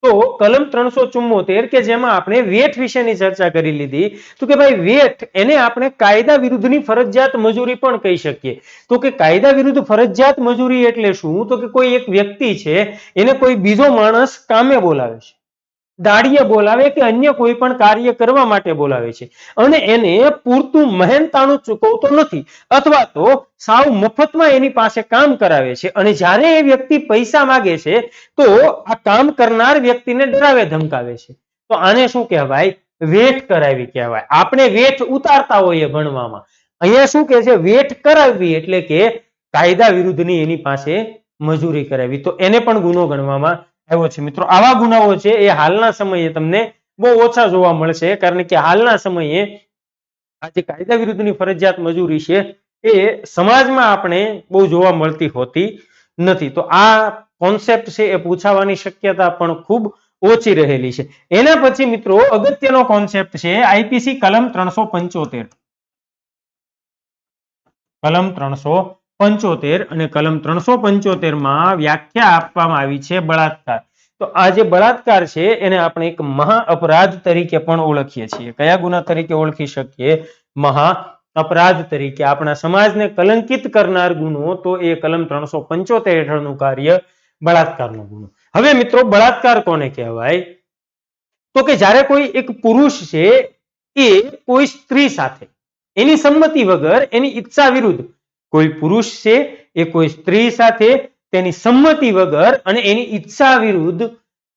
તો કલમ 374 કે જેમાં આપણે વેઠ વિશેની ચર્ચા કરી લીધી, તો કે ભાઈ વેઠ એને આપણે કાયદા વિરુદ્ધની ફરજિયાત મજૂરી પણ કહી શકીએ. તો કે કાયદા વિરુદ્ધ ફરજિયાત મજૂરી એટલે શું? તો કે કોઈ એક વ્યક્તિ છે એને કોઈ બીજો માણસ કામે બોલાવે છે, દાડીએ બોલાવે કે અન્ય કોઈ પણ કાર્ય કરવા માટે બોલાવે છે અને એને પૂરતું મહેનતાણું ચૂકવતો નથી અથવા તો સાવ મફતમાં એની પાસે કામ કરાવે છે અને જ્યારે એ વ્યક્તિ પૈસા માંગે છે તો આ કામ કરનાર વ્યક્તિને ડરાવે ધમકાવે છે. તો આને શું કહેવાય? વેઠ કરાવી કહેવાય. આપણે વેઠ ઉતારતા હોઈએ ભણવામાં, અહીંયા શું કહે છે? વેઠ કરાવવી એટલે કે કાયદા વિરુદ્ધની એની પાસે મજૂરી કરાવી, તો એને પણ ગુનો ગણવામાં આવ્યો છે. મિત્રો આવા ગુનાઓ છે એ હાલના સમયે તમને બહુ ઓછા જોવા મળશે, કારણ કે હાલના સમયે આ જે કાયદા વિરુદ્ધની ફરજિયાત મજૂરી છે એ સમાજમાં આપણે બહુ જોવા મળતી હોતી નથી. તો આ કોન્સેપ્ટ છે એ પૂછાવાની શક્યતા પણ ખૂબ ઓછી રહેલી છે. એના પછી મિત્રો અગત્યનો કોન્સેપ્ટ છે આઈપીસી કલમ 375. કલમ 375 અને કલમ 375 માં વ્યાખ્યા આપવામાં આવી છે બળાત્કાર. તો આ જે બળાત્કાર છે એને આપણે એક મહા અપરાધ તરીકે પણ ઓળખીએ છીએ. કયા ગુના તરીકે ઓળખી શકીએ? મહા અપરાધ તરીકે. આપણા સમાજને કલંકિત કરનાર ગુનો તો એ કલમ 375 હેઠળનું કાર્ય બળાત્કારનો ગુનો. હવે મિત્રો બળાત્કાર કોને કહેવાય? તો કે જ્યારે કોઈ એક પુરુષ છે એ કોઈ સ્ત્રી સાથે એની સંમતિ વગર, એની ઈચ્છા વિરુદ્ધ, કોઈ પુરુષ છે એ કોઈ સ્ત્રી સાથે તેની સંમતિ વગર અને એની ઈચ્છા વિરુદ્ધ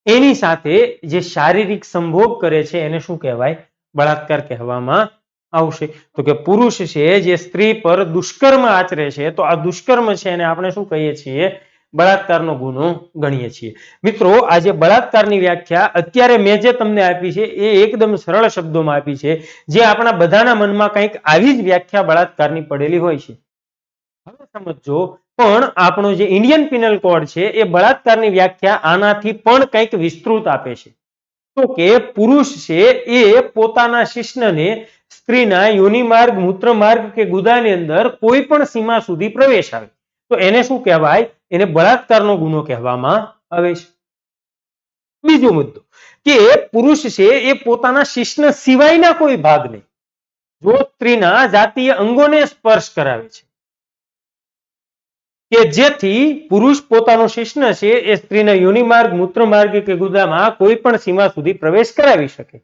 એની સાથે જે શારીરિક સંભોગ કરે છે એને શું કહેવાય? બળાત્કાર કહેવામાં આવશે. તો કે પુરુષ છે જે સ્ત્રી પર દુષ્કર્મ આચરે છે તો આ દુષ્કર્મ છે એને આપણે શું કહીએ છીએ? બળાત્કારનો ગુનો ગણીએ છીએ. મિત્રો આ જે બળાત્કારની વ્યાખ્યા અત્યારે મેં જે તમને આપી છે એ એકદમ સરળ શબ્દોમાં આપી છે, જે આપણા બધાના મનમાં કંઈક આવી જ વ્યાખ્યા બળાત્કારની પડેલી હોય છે. હવે સમજો, પણ આપણો જે ઇન્ડિયન પિનલ કોડ છે એ બળાત્કારની વ્યાખ્યા આનાથી પણ કંઈક વિસ્તૃત આપે છે. તો કે પુરુષ છે એ પોતાના શિશ્નને સ્ત્રીના યોનિમાર્ગ, મૂત્રમાર્ગ કે ગુદાની અંદર કોઈ પણ સીમા સુધી પ્રવેશ આવે તો એને શું કહેવાય? એને બળાત્કારનો ગુનો કહેવામાં આવે છે. બીજો મુદ્દો કે પુરુષ છે એ પોતાના શિશ્ન સિવાયના કોઈ ભાગને જો સ્ત્રીના જાતીય અંગોને સ્પર્શ કરાવે છે કે જેથી પુરુષ પોતાનું શિશ્ન છે એ સ્ત્રીના યોનિમાર્ગ, મૂત્રમાર્ગ કે ગુદામાં કોઈ પણ સીમા સુધી પ્રવેશ કરાવી શકે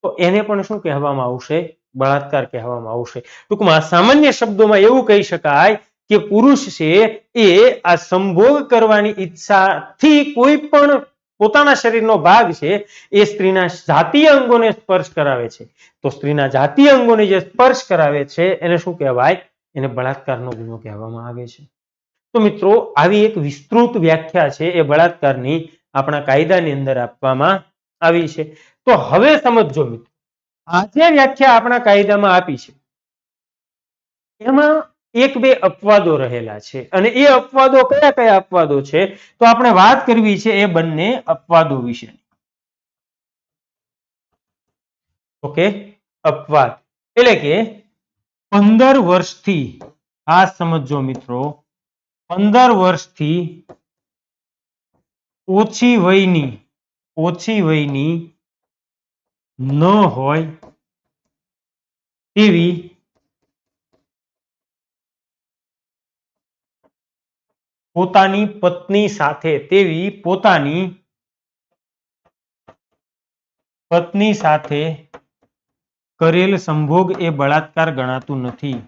તો એને પણ શું કહેવામાં આવશે? બળાત્કાર કહેવામાં આવશે. ટૂંકમાં સામાન્ય શબ્દોમાં એવું કહી શકાય કે પુરુષ છે એ આ સંભોગ કરવાની ઈચ્છાથી કોઈ પણ પોતાના શરીરનો ભાગ છે એ સ્ત્રીના જાતીય અંગોને સ્પર્શ કરાવે છે તો સ્ત્રીના જાતીય અંગોને જે સ્પર્શ કરાવે છે એને શું કહેવાય? એને બળાત્કારનો ગુનો કહેવામાં આવે છે. તો મિત્રો આવી એક વિસ્તૃત વ્યાખ્યા છે એ બળાત્કારની આપણા કાયદાની અંદર આપવામાં આવી છે. તો હવે સમજો મિત્રો, આ જે વ્યાખ્યા આપણા કાયદામાં આપી છે એમાં એક બે અપવાદો રહેલા છે અને એ અપવાદો કયા કયા અપવાદો છે? તો આપણે વાત કરવી છે એ બંને અપવાદો વિશે. ઓકે, અપવાદ એટલે કે 15 વર્ષથી, આ સમજો મિત્રો, 15 વર્ષથી ઓછી વયની ન હોય તેવી પોતાની પત્ની સાથે કરેલ સંભોગ એ બળાત્કાર ગણાતું નથી.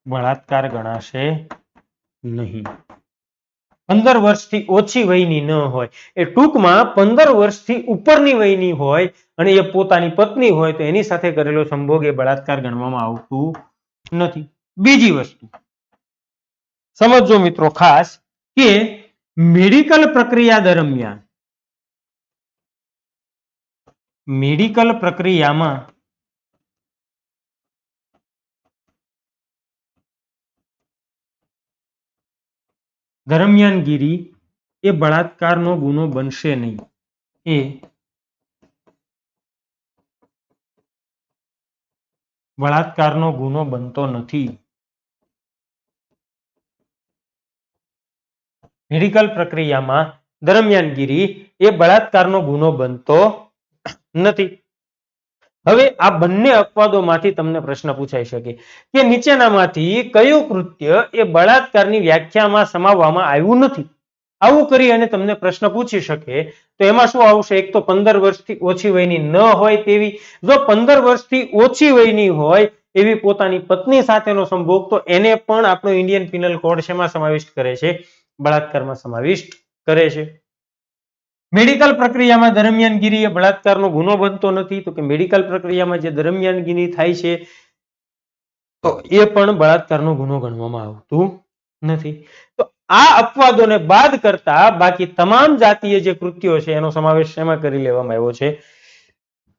બળાત્કાર ગણાશે નહીં. 15 વર્ષથી ઓછી વયની ન હોય એ ટૂંકમાં 15 વર્ષથી ઉપરની વયની હોય અને એ પોતાની પત્ની હોય તો એની સાથે કરેલો સંભોગ એ બળાત્કાર ગણવામાં આવતું નથી. બીજી વસ્તુ સમજો મિત્રો ખાસ કે મેડિકલ પ્રક્રિયામાં દરમિયાનગીરી એ બળાત્કારનો ગુનો બનશે નહીં. એ બળાત્કારનો ગુનો બનતો નથી. મેડિકલ પ્રક્રિયામાં દરમિયાનગીરી એ બળાત્કારનો ગુનો બનતો નથી. હવે આ બંને અપવાદોમાંથી તમને પ્રશ્ન પૂછાઈ શકે કે નીચેનામાંથી કયું કૃત્ય એ બળાત્કારની વ્યાખ્યામાં સમાવવામાં આવ્યું નથી. આવું કરી અને તમને પ્રશ્ન પૂછી શકે તો એમાં શું આવશે? એક તો 15 વર્ષથી ઓછી વયની ન હોય તેવી, જો 15 વર્ષથી ઓછી વયની હોય એવી પોતાની પત્ની સાથેનો સંભોગ, તો એને પણ આપણો ઇન્ડિયન પિનલ કોડ શેમાં સમાવિષ્ટ કરે છે? બળાત્કારમાં સમાવિષ્ટ કરે છે. મેડિકલ પ્રક્રિયામાં દરમિયાનગીરી એ બળાત્કારનો ગુનો બનતો નથી, તો કે મેડિકલ પ્રક્રિયામાં જે દરમિયાનગીરી થાય છે તો એ પણ બળાત્કારનો ગુનો ગણવામાં આવતું નથી. તો આ અપવાદોને બાદ કરતા બાકી તમામ જાતીય જે કૃત્યો છે એનો સમાવેશ શેમાં કરી લેવામાં આવ્યો છે?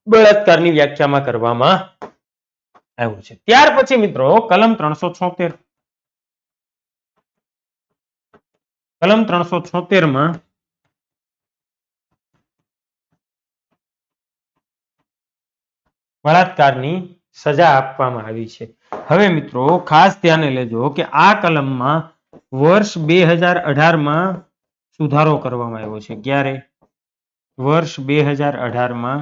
બળાત્કારની વ્યાખ્યામાં કરવામાં આવ્યો છે. ત્યાર પછી મિત્રો કલમ 376, કલમ 376 માં બળાત્કારની સજા આપવામાં આવી છે. હવે મિત્રો ખાસ ધ્યાને લેજો કે આ કલમમાં વર્ષ 2018 માં સુધારો કરવામાં આવ્યો છે. ક્યારે? વર્ષ 2018 માં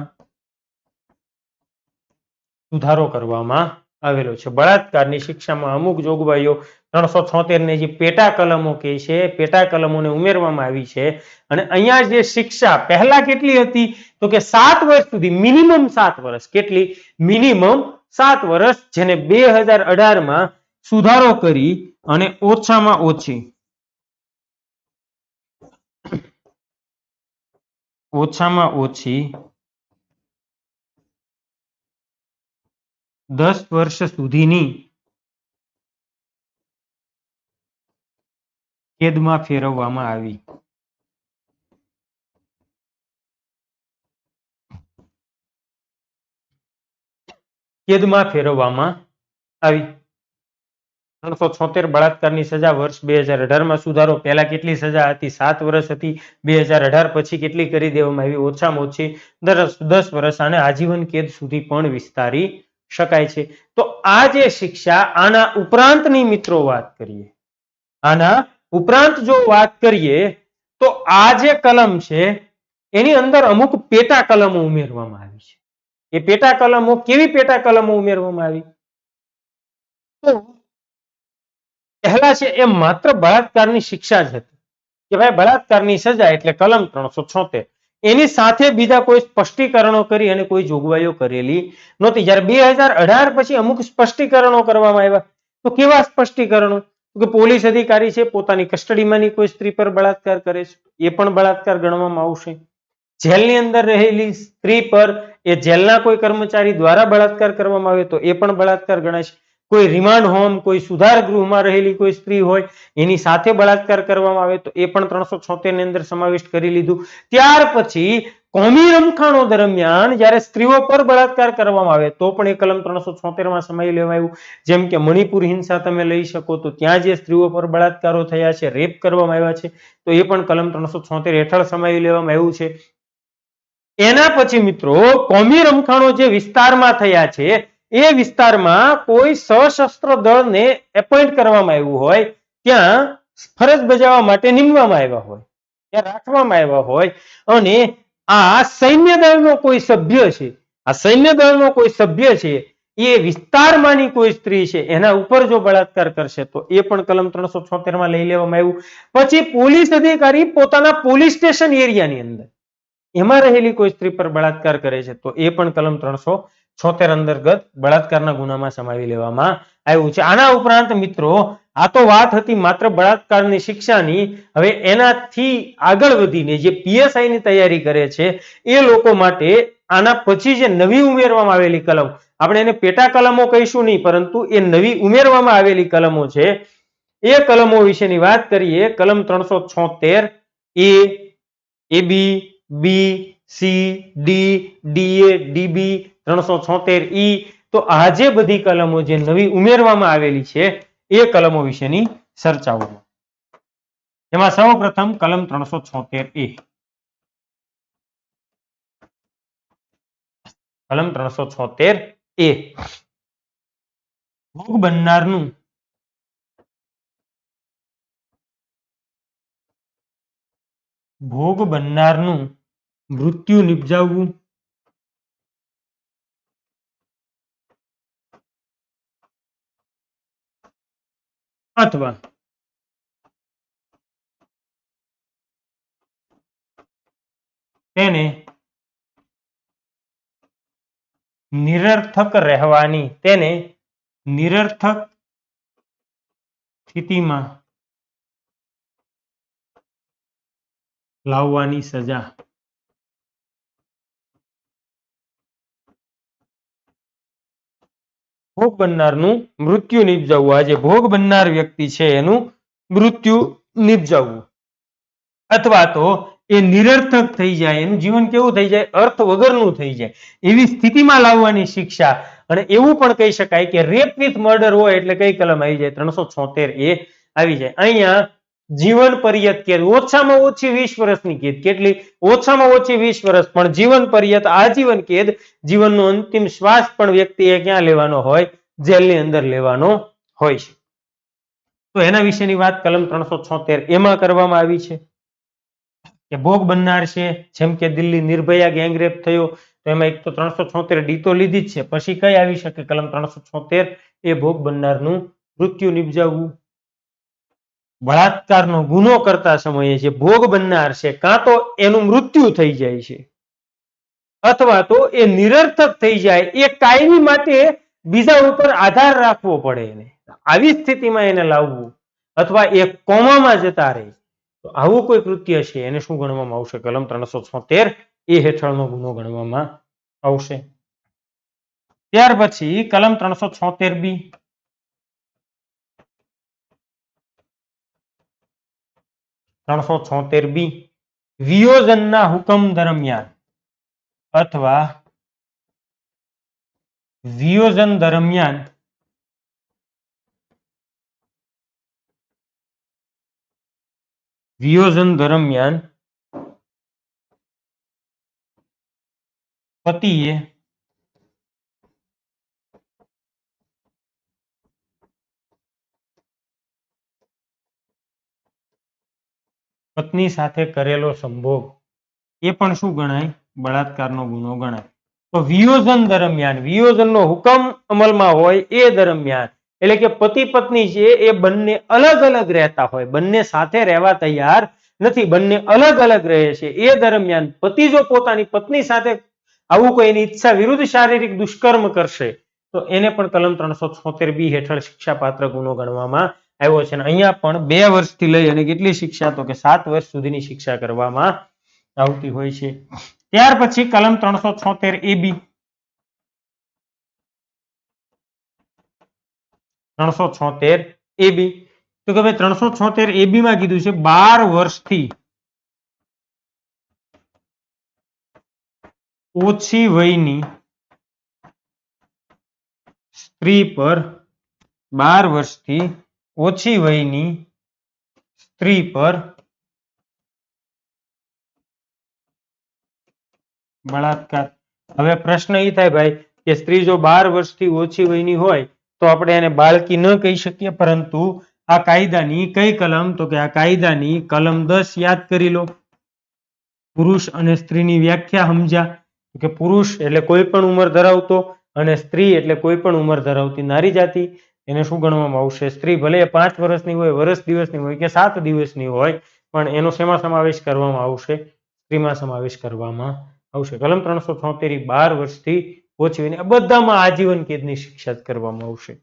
સુધારો કરવામાં આવેલો છે. બળાત્કારની શિક્ષામાં અમુક જોગવાઈઓ 376 ને જે પેટા કલમો કહે છે, પેટા કલમોને ઉમેરવામાં આવી છે. અને અહીંયા જે શિક્ષા પહેલા કેટલી હતી? તો કે 7 વર્ષ સુધી, મિનિમમ 7 વર્ષ. કેટલી? મિનિમમ 7 વર્ષ, જેને 2018 માં સુધારો કરી અને ઓછામાં ઓછી 10 વર્ષ સુધીની કેદમાં ફેરવવામાં આવી. કેદમાં ફેરવવામાં આવી. 376 બળાત્કારની સજા વર્ષ 2018 માં સુધારો. પહેલા કેટલી સજા હતી? 7 વર્ષ હતી. 2018 પછી કેટલી કરી દેવામાં આવી? ઓછામાં ઓછી 10 વર્ષ, અને આજીવન કેદ સુધી પણ વિસ્તારી શકાય છે. તો આ જે શિક્ષા, આના ઉપરાંતની મિત્રો વાત કરીએ, આના ઉપરાંત જો વાત કરીએ તો આ જે કલમ છે એની અંદર અમુક પેટા કલમો ઉમેરવામાં આવી છે. એ પેટા કલમો કેવી પેટા કલમો ઉમેરવામાં આવી? તો પહેલા છે એ માત્ર બળાત્કારની શિક્ષા જ હતી કે ભાઈ બળાત્કારની સજા એટલે કલમ 376. એની સાથે બીજા કોઈ સ્પષ્ટીકરણો કરી અને કોઈ જોગવાઈઓ કરેલી નહોતી. જ્યારે 2018 પછી અમુક સ્પષ્ટીકરણો કરવામાં આવ્યા. તો કેવા સ્પષ્ટીકરણો? કે પોલીસ અધિકારી છે પોતાની કસ્ટડીમાંની કોઈ સ્ત્રી પર બળાત્કાર કરે છે, એ પણ બળાત્કાર ગણવામાં આવશે. જેલની અંદર રહેલી સ્ત્રી પર એ જેલના કોઈ કર્મચારી દ્વારા બળાત્કાર કરવામાં આવે તો એ પણ બળાત્કાર ગણાય છે. કોઈ રિમાન્ડ હોમ, કોઈ સુધાર ગૃહમાં રહેલી કોઈ સ્ત્રી હોય એની સાથે બળાત્કાર કરવામાં આવે તો એ પણ 376 ની અંદર સમાવિષ્ટ કરી લીધું. ત્યાર પછી કોમી રમખાણો દરમિયાન જ્યારે સ્ત્રીઓ પર બળાત્કાર કરવામાં આવે તો પણ એ કલમ 376 માં સમાવી લેવામાં આવ્યું. જેમ કે મણિપુર હિંસા તમે લઈ શકો તો ત્યાં જે સ્ત્રીઓ પર બળાત્કારો થયા છે, રેપ કરવામાં આવ્યા છે, તો એ પણ કલમ 376 હેઠળ સમાવી લેવામાં આવ્યું છે. એના પછી મિત્રો કોમી રમખાણો જે વિસ્તારમાં થયા છે એ વિસ્તારમાં કોઈ સશસ્ત્ર દળને એપોઇન્ટ કરવામાં આવ્યું હોય, ત્યાં ફરજ બજાવવા માટે નીમવામાં આવ્યા હોય, ત્યાં રાખવામાં આવ્યા હોય, અને આ સૈન્ય દળનો કોઈ સભ્ય છે, આ સૈન્ય દળનો કોઈ સભ્ય છે, એ વિસ્તારમાંની કોઈ સ્ત્રી છે એના ઉપર જો બળાત્કાર કરશે તો એ પણ કલમ 376 માં લઈ લેવામાં આવ્યું. પછી પોલીસ અધિકારી પોતાના પોલીસ સ્ટેશન એરિયાની અંદર એમાં રહેલી કોઈ સ્ત્રી પર બળાત્કાર કરે છે તો એ પણ કલમ 376 અંતર્ગત બળાત્કારના ગુનામાં સમાવી લેવામાં આવ્યું છે. આના ઉપરાંત મિત્રો આ તો વાત હતી માત્ર બળાત્કારની શિક્ષાની. હવે એનાથી આગળ વધીને જે પીએસઆઈ ની તૈયારી કરે છે એ લોકો માટે આના પછી જે નવી ઉમેરવામાં આવેલી કલમ, આપણે એને પેટા કલમો કહીશું નહીં, પરંતુ એ નવી ઉમેરવામાં આવેલી કલમો છે એ કલમો વિશેની વાત કરીએ. કલમ 376 એ, એબી, બી, સી, ડી, ડીએ, ડીબી, 376 ઈ. તો આ જે બધી કલમો જે નવી ઉમેરવામાં આવેલી છે એ કલમો વિશેની ચર્ચાઓ. એમાં સૌપ્રથમ કલમ 376 એ. કલમ 376 એ ભોગ બનનારનું ભોગ બનનારનું મૃત્યુ નિપજાવવું અથવા તેને નિરર્થક રહેવાની તેને નિરર્થક સ્થિતિમાં લાવવાની સજા. ભોગ બનનારનું મૃત્યુ નિપજાવવું. આ જે ભોગ બનનાર વ્યક્તિ છે એનું મૃત્યુ નિપજાવવું અથવા તો એ નિરર્થક થઈ જાય, એનું જીવન કેવું થઈ જાય, અર્થ વગરનું થઈ જાય, એવી સ્થિતિમાં લાવવાની શિક્ષા. અને એવું પણ કહી શકાય કે રેપ વિથ મર્ડર હોય એટલે કઈ કલમ આવી જાય, 376 એ આવી જાય. અહીંયા જીવન પર્યત કેદ, ઓછામાં ઓછી 20 વર્ષની કેદ. કેટલી? ઓછામાં ઓછી 20 વર્ષ, પણ જીવન પર્યત આજીવન કેદ. જીવનનો અંતિમ શ્વાસ પણ વ્યક્તિએ ક્યાં લેવાનો હોય? જેલની અંદર લેવાનો હોય છે. તો એના વિશેની વાત કલમ 376 એમાં કરવામાં આવી છે કે ભોગ બનનાર છે, જેમ કે દિલ્હી નિર્ભયા ગેંગરેપ થયો તો એમાં એક તો 376 ડી તો લીધી જ છે, પછી કઈ આવી શકે કલમ 376 એ ભોગ બનનારનું મૃત્યુ નિપજાવવું. બળાત્કારનો ગુનો કરતા સમયે જે ભોગ બનનાર છે કાં તો એનું મૃત્યુ થઈ જાય છે અથવા તો એ નિરર્થક થઈ જાય, એ કાયમી માટે બીજા ઉપર આધાર રાખવો પડે એને, આવી સ્થિતિમાં એને લાવવું અથવા એ કોમામાં જતા રહે, તો આવું કોઈ કૃત્ય છે એને શું ગણવામાં આવશે? કલમ 376 એ હેઠળનો ગુનો ગણવામાં આવશે. ત્યાર પછી કલમ 376 બી, 376 બી વિયોજનના હુકમ દરમિયાન અથવા વિયોજન દરમિયાન પતિએ પત્ની સાથે કરેલો સંભોગ એ પણ શું ગણાય? બળાત્કારનો ગુનો ગણાય. તો વિયોજન દરમિયાન, વિયોજનનો હુકમ અમલમાં હોય એ દરમિયાન, એટલે કે પતિ પત્ની છે એ બંને અલગ અલગ રહેતા હોય, બંને સાથે રહેવા તૈયાર નથી, બંને અલગ અલગ રહે છે, એ દરમિયાન પતિ જો પોતાની પત્ની સાથે આવું કોઈ એની ઈચ્છા વિરુદ્ધ શારીરિક દુષ્કર્મ કરશે તો એને પણ કલમ 376 બી હેઠળ શિક્ષાપાત્ર ગુનો ગણવામાં આવ્યો છે. અહીંયા પણ 2 વર્ષથી લઈ અને કેટલી શિક્ષા? તો કે 7 વર્ષ સુધીની શિક્ષા કરવામાં આવતી હોય છે. ત્યાર પછી કલમ 376 એ બી, 376 એ બી, તો કે ભાઈ 376 એ બી માં કીધું છે 12 વર્ષથી ઓછી વયની સ્ત્રી પર, 12 વર્ષથી ઓછી વયની સ્ત્રી પર બળાત્કાર. હવે પ્રશ્ન એ થાય ભાઈ કે સ્ત્રી જો 12 વર્ષથી ઓછી વયની હોય તો આપણે એને બાળકી ન કહી શકીએ, પરંતુ આ કાયદાની કઈ કલમ? તો કે આ કાયદાની કલમ 10 યાદ કરી લો. પુરુષ અને સ્ત્રીની વ્યાખ્યા સમજ્યા કે પુરુષ એટલે કોઈ પણ ઉંમર ધરાવતો અને સ્ત્રી એટલે કોઈ પણ ઉંમર ધરાવતી નારી જાતિ. એને શું ગણવામાં આવશે? સ્ત્રી ભલે 5 વર્ષની હોય, વર્ષ દિવસની હોય કે 7 દિવસની હોય, પણ એનો શેમાં સમાવેશ કરવામાં આવશે? સ્ત્રીમાં સમાવેશ કરવામાં આવશે. કલમ 376 12 વર્ષથી ઓછી વયની, બધામાં આજીવન કેદની શિક્ષા કરવામાં આવશે.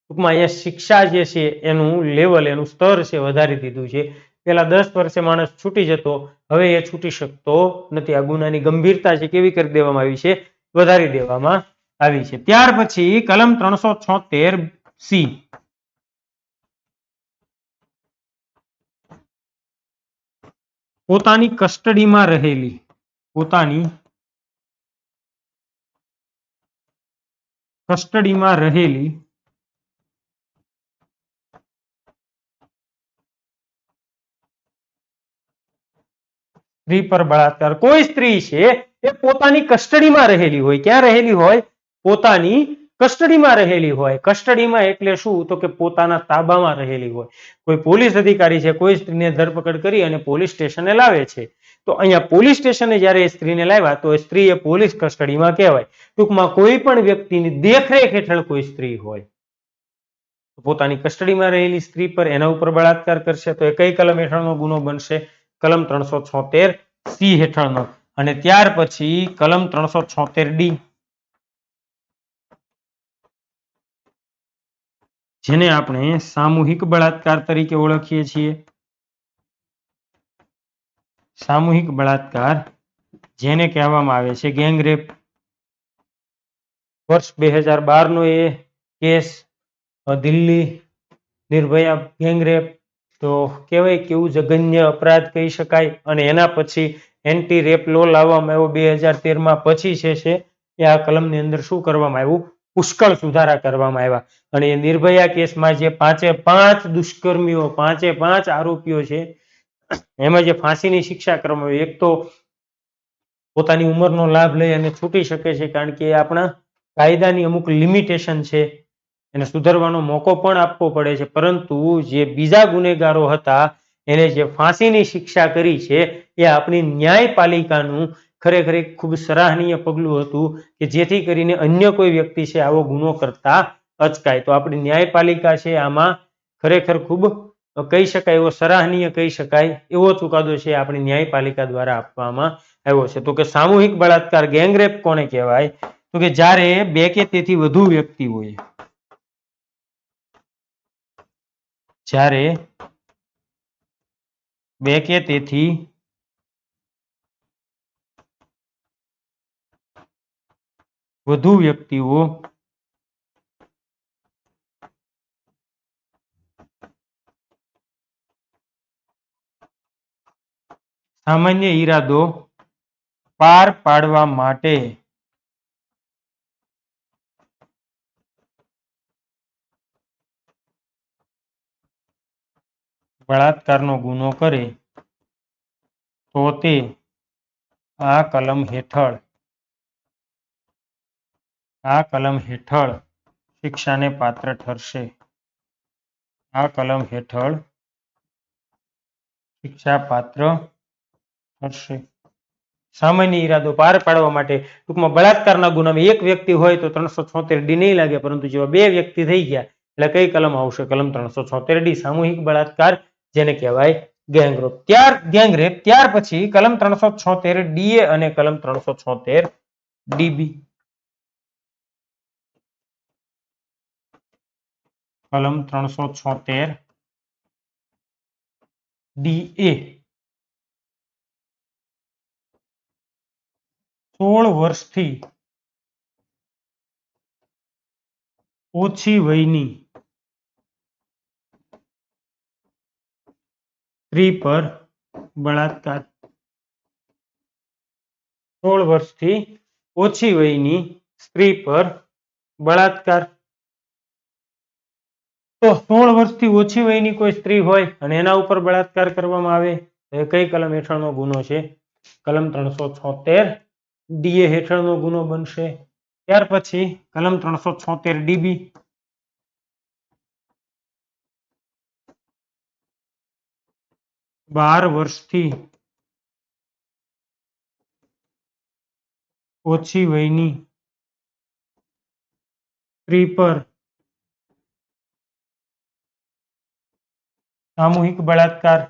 ટૂંકમાં અહીંયા શિક્ષા જે છે એનું લેવલ, એનું સ્તર છે વધારી દીધું છે. પેલા 10 વર્ષે માણસ છૂટી જતો, હવે એ છૂટી શકતો નથી. આ ગુનાની ગંભીરતા છે કેવી કરી દેવામાં આવી છે? વધારી દેવામાં આવી છે. ત્યાર પછી કલમ 376 સી, પોતાની કસ્ટડીમાં રહેલી, પોતાની કસ્ટડીમાં રહેલી સ્ત્રી પર બળાત્કાર. કોઈ સ્ત્રી છે એ પોતાની કસ્ટડીમાં રહેલી હોય, ક્યાં રહેલી હોય? પોતાની કસ્ટડીમાં રહેલી હોય. કસ્ટડીમાં એટલે શું? તો કે પોતાના તાબામાં રહેલી હોય. કોઈ પોલીસ અધિકારી છે, કોઈ સ્ત્રીને ધરપકડ કરી અને પોલીસ સ્ટેશને લાવે છે. તો અહીંયા પોલીસ સ્ટેશને જ્યારે એ સ્ત્રીને લાવ્યા તો એ સ્ત્રી એ પોલીસ કસ્ટડીમાં કહેવાય. ટૂંકમાં કોઈ પણ વ્યક્તિની દેખરેખ હેઠળ કોઈ સ્ત્રી હોય, પોતાની કસ્ટડીમાં રહેલી સ્ત્રી પર એના ઉપર બળાત્કાર કરશે તો એ કઈ કલમ હેઠળનો ગુનો બનશે? કલમ 376C હેઠળનો. અને ત્યાર પછી કલમ 376D, જેને આપણે સામૂહિક બળાત્કાર તરીકે ઓળખીએ છીએ. સામૂહિક બળાત્કાર, જેને કહેવામાં આવે છે ગેંગ રેપ. વર્ષ 2012 નો એ કેસ, દિલ્હી નિર્ભયા ગેંગ રેપ. તો કહેવાય કેવું જઘન્ય અપરાધ કહી શકાય. અને એના પછી એન્ટી રેપ લો લાવવામાં આવ્યો 2013માં. પછી છે એ આ કલમની અંદર શું કરવામાં આવ્યું? પુષ્કળ સુધારા કરવામાં આવ્યા. અને એ નિર્ભયા કેસમાં જે 5 દુષ્કર્મીઓ, 5 આરોપીઓ છે, એમાં જે ફાંસીની શિક્ષા કરવામાં આવી, એક તો પોતાની ઉંમરનો લાભ લઈ અને છૂટી શકે છે, કારણ કે આપણા કાયદાની અમુક લિમિટેશન છે, એને સુધારવાનો મોકો પણ આપવો પડે છે. પરંતુ જે બીજા ગુનેગારો હતા એને જે ફાંસીની શિક્ષા કરી છે એ આપણી ન્યાયપાલિકાનું ખરેખર ખૂબ સરાહનીય પગલું હતું કે જેથી કરીને અન્ય કોઈ વ્યક્તિ છે આવો ગુનો કરતા અચકાય. તો આપણી ન્યાયપાલિકા છે આમાં ખરેખર ખૂબ કહી શકાય એવો સરાહનીય કહી શકાય એવો ચુકાદો છે આપણી ન્યાયપાલિકા દ્વારા આપવામાં આવ્યો છે. તો કે સામૂહિક બળાત્કાર ગેંગ રેપ કોને કહેવાય? તો કે જ્યારે 2 કે તેથી વધુ વ્યક્તિ હોય, જ્યારે 2 કે તેથી વધુ વ્યક્તિઓ સામાન્ય ઈરાદો પાર પાડવા માટે બળાત્કારનો ગુનો કરે તો તે આ કલમ હેઠળ શિક્ષાને પાત્ર ઠરશે. આ કલમ હેઠળ શિક્ષા પાત્ર ઠરશે. સામાન્ય ઈરાદો પાર પાડવા માટે, ટૂંકમાં બળાત્કારના ગુનામાં એક વ્યક્તિ હોય તો 376D નહીં લાગે, પરંતુ જેવા 2 વ્યક્તિ થઈ ગયા એટલે કઈ કલમ આવશે? કલમ 376D, સામૂહિક બળાત્કાર, જેને કહેવાય ગેંગ રેપ. ત્યાર પછી કલમ 376DA અને કલમ 376DB. કલમ 376DA 16 વર્ષથી ઓછી વયની સ્ત્રી પર બળાત્કાર. 16 વર્ષથી ઓછી વયની સ્ત્રી પર બળાત્કાર. તો 16 વર્ષથી ઓછી વયની કોઈ સ્ત્રી હોય અને એના ઉપર બળાત્કાર કરવામાં આવે તો એ કઈ કલમ હેઠળનો ગુનો છે? કલમ 376DA હેઠળનો ગુનો બનશે. ત્યાર પછી કલમ 376DB, 12 વર્ષથી ઓછી વયની સ્ત્રી પર સામૂહિક બળાત્કાર.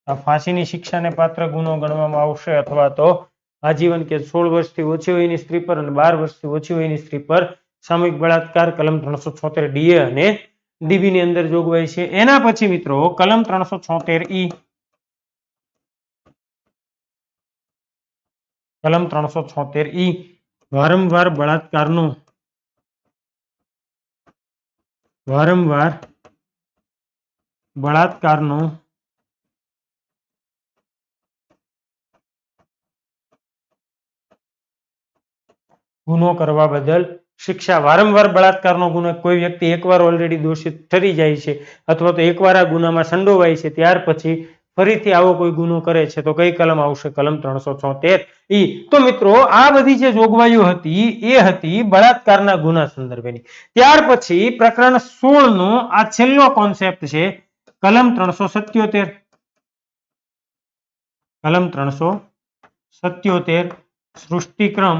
ફાંસીની શિક્ષાને પાત્ર ગુનો ગણવામાં આવશે, અથવા તો આજીવન કે 16 વર્ષથી ઓછી વયની સ્ત્રી પર અને 12 વર્ષથી ઓછી વયની સ્ત્રી પર સામૂહિક બળાત્કાર કલમ 376DA અને DB ની અંદર જોગવાઈ છે. એના પછી મિત્રો કલમ 376E, કલમ 376E વારંવાર બળાત્કારનો ગુનો કરવા બદલ શિક્ષા. વારંવાર બળાત્કારનો ગુનો, કોઈ વ્યક્તિ એકવાર ઓલરેડી દોષિત ઠરી જાય છે અથવા તો એકવાર આ ગુનામાં સંડોવાય છે ત્યાર પછી ફરીથી આવો કોઈ ગુનો કરે છે તો કઈ કલમ આવશે? કલમ 376 તો મિત્રો આ બધી જે જોગવાઈઓ હતી એ હતી બળાત્કારના ગુના સંદર્ભેની. ત્યાર પછી પ્રકરણ 16 નો આ છેલ્લો કોન્સેપ્ટ છે કલમ 377. કલમ 377 સૃષ્ટિક્રમ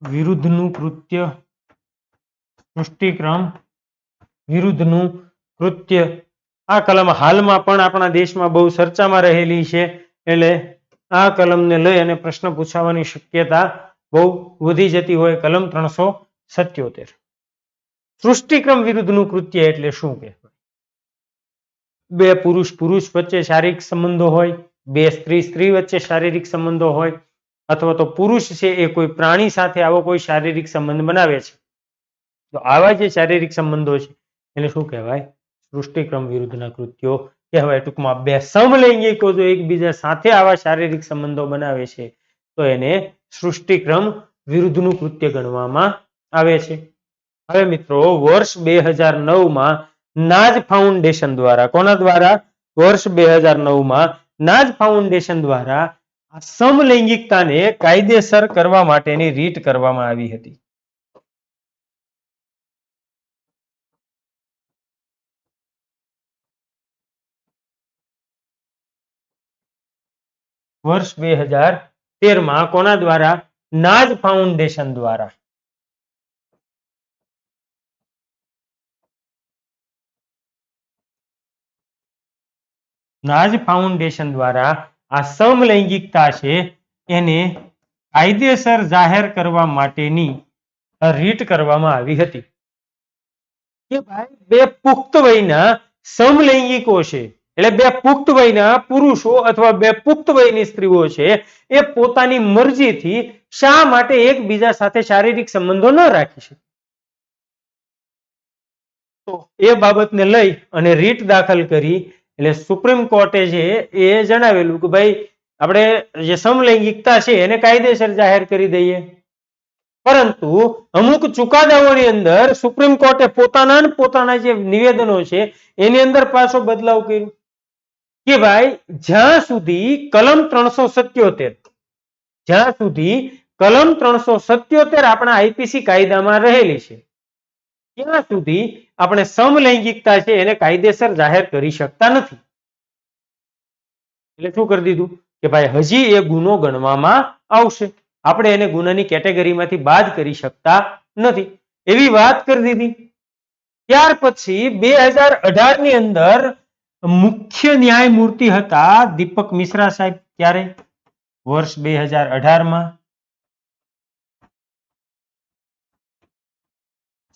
વિરુદ્ધનું કૃત્ય. સૃષ્ટિક્રમ વિરુદ્ધનું કૃત્ય. આ કલમ હાલમાં પણ આપણા દેશમાં બહુ ચર્ચામાં રહેલી છે, એટલે આ કલમને લઈ અને પ્રશ્ન પૂછાવાની શક્યતા બહુ વધી જતી હોય. કલમ 377 સૃષ્ટિક્રમ વિરુદ્ધનું કૃત્ય એટલે શું કહેવાય? બે પુરુષ વચ્ચે શારીરિક સંબંધો હોય, બે સ્ત્રી વચ્ચે શારીરિક સંબંધો હોય, અથવા તો પુરુષ છે એ કોઈ પ્રાણી સાથે આવો કોઈ શારીરિક સંબંધ બનાવે છે, તો આવા જે શારીરિક સંબંધો છે એને શું કહેવાય? સૃષ્ટિક્રમ વિરુદ્ધના કૃત્યો કહેવાય. ટૂંકમાં બે સમલૈંગિકો જો એકબીજા સાથે આવા શારીરિક સંબંધો બનાવે છે તો એને સૃષ્ટિક્રમ વિરુદ્ધનું કૃત્ય ગણવામાં આવે છે. હવે મિત્રો વર્ષ 2009 નાજ ફાઉન્ડેશન દ્વારા, કોના દ્વારા? વર્ષ 2009 નાજ ફાઉન્ડેશન દ્વારા આ સમલૈંગિકતાને કાયદેસર કરવા માટેની રીટ કરવામાં આવી હતી. વર્ષ 2013 કોના દ્વારા? નાજ ફાઉન્ડેશન દ્વારા. નાજ ફાઉન્ડેશન દ્વારા આ સમલૈંગિકતા છે એને કાયદેસર જાહેર કરવા માટેની રીટ કરવામાં આવી હતી કે ભાઈ બે પુખ્ત વયના સમલૈંગિકો છે, એટલે બે પુખ્ત વયના પુરુષો અથવા બે પુખ્ત વયની સ્ત્રીઓ છે એ પોતાની મરજીથી શા માટે એકબીજા સાથે શારીરિક સંબંધો ન રાખી શકે? તો એ બાબતને લઈ અને રીટ દાખલ કરી એટલે સુપ્રીમ કોર્ટે છે એ જણાવેલું કે ભાઈ આપણે જે સમલૈંગિકતા છે એને કાયદેસર જાહેર કરી દઈએ. પરંતુ અમુક ચુકાદાઓની અંદર સુપ્રીમ કોર્ટે પોતાના જે નિવેદનો છે એની અંદર પાછો બદલાવ કર્યો કે ભાઈ જ્યાં સુધી કલમ 377 આપણા આઈપીસી કાયદામાં રહેલી છે ત્યાં સુધી આપણે સમલૈંગિકતા છે એને કાયદેસર જાહેર કરી શકતા નથી. એટલે શું કરી દીધું કે ભાઈ હજી એ ગુનો ગણવામાં આવશે, આપણે એને ગુનાની કેટેગરીમાંથી બાદ કરી શકતા નથી, એવી વાત કરી દીધી. ત્યાર પછી 2018 ની અંદર મુખ્ય ન્યાયમૂર્તિ હતા દીપક મિશ્રા સાહેબ. ક્યારે? વર્ષ 2018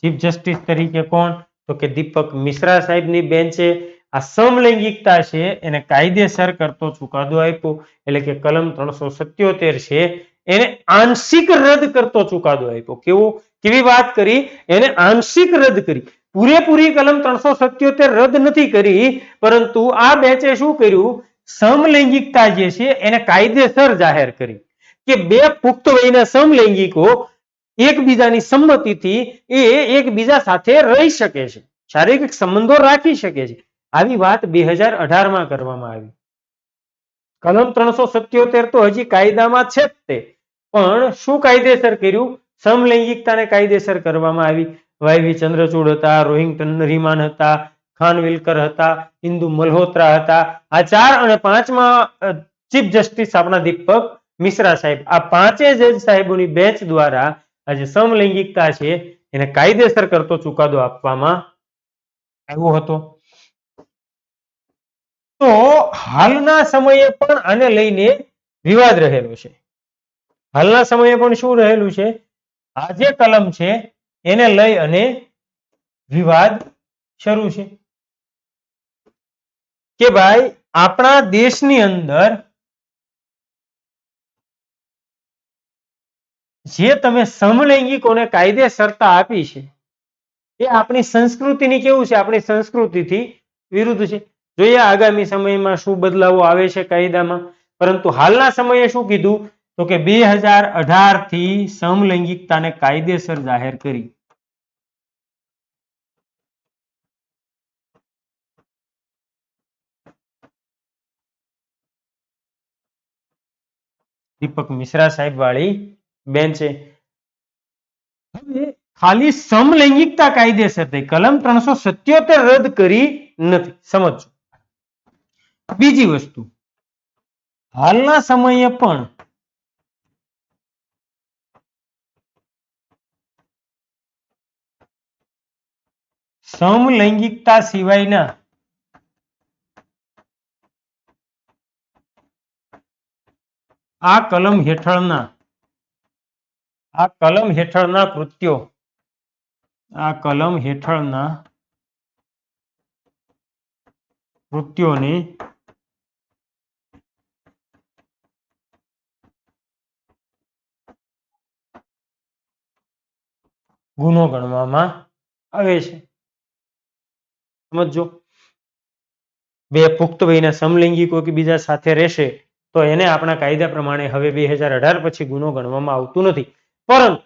ચીફ જસ્ટિસ તરીકે કોણ? તો કે દીપક મિશ્રા સાહેબની બેન્ચે આ સમલૈંગિકતા છે એને કાયદેસર કરતો ચુકાદો આપ્યો. એટલે કે કલમ 377 છે એને આંશિક રદ કરતો ચુકાદો આપ્યો. કેવી વાત કરી? એને આંશિક રદ કરી. પૂરેપૂરી કલમ 377 રદ નથી કરી, પરંતુ આ બેન્ચે શું કર્યું? સમલૈંગિકતા જે છે એને કાયદેસર જાહેર કરી કે બે પુખ્ત વયના સમલૈંગિકો એકબીજાની સંમતિથી એ એકબીજા સાથે રહી શકે છે, શારીરિક સંબંધો રાખી શકે છે. આવી વાત 2018 કરવામાં આવી. કલમ 377 તો હજી કાયદામાં છે જ તે, પણ શું કાયદેસર કર્યું? સમલૈંગિકતાને કાયદેસર કરવામાં આવી. વાયવી ચંદ્રચૂડ હતા, રોહિંગ્ટન નરીમાન હતા, ખાનવિલકર હતા, ઇન્દુ મલ્હોત્રા હતા. આ 4 અને 5મા ચીફ જસ્ટિસ આપણા દીપક મિશ્રા સાહેબ, આ પાંચે જજ સાહેબોની બેન્ચ દ્વારા આ જે સમલૈંગિકતા છે એને કાયદેસર કરતો ચુકાદો આપવામાં આવ્યો હતો. તો હાલના સમયે પણ આને લઈને વિવાદ રહેલો છે. હાલના સમયે પણ શું રહેલું છે? આ જે કલમ છે એને લઈ અને વિવાદ શરૂ છે કે ભાઈ આપણા દેશની અંદર જે તમે સમલૈંગિકોને કાયદેસરતા આપી છે એ આપણી સંસ્કૃતિની કેવું છે? આપણી સંસ્કૃતિથી વિરુદ્ધ છે. જોઈએ આગામી સમયમાં શું બદલાવો આવે છે કાયદામાં. પરંતુ હાલના સમયે શું કીધું? તો કે 2018 થી સમલૈંગિકતાને કાયદેસર જાહેર કરી. દીપક મિશ્રા સાહેબ વાળી બેન છે. હવે ખાલી સમલૈંગિકતા કાયદેસર થઈ, કલમ 377 રદ કરી નથી. સમજો. બીજી વસ્તુ, હાલના સમયે પણ સમલૈંગિકતા સિવાયના આ કલમ હેઠળના કૃત્યો, આ કલમ હેઠળના કૃત્યોને ગુનો ગણવામાં આવે છે. સમજો. બે પુખ્ત વયના સમલિંગી કોઈ બીજા સાથે રહેશે તો એને આપણા કાયદા પ્રમાણે હવે 2018 પછી ગુનો ગણવામાં આવતું નથી. પરંતુ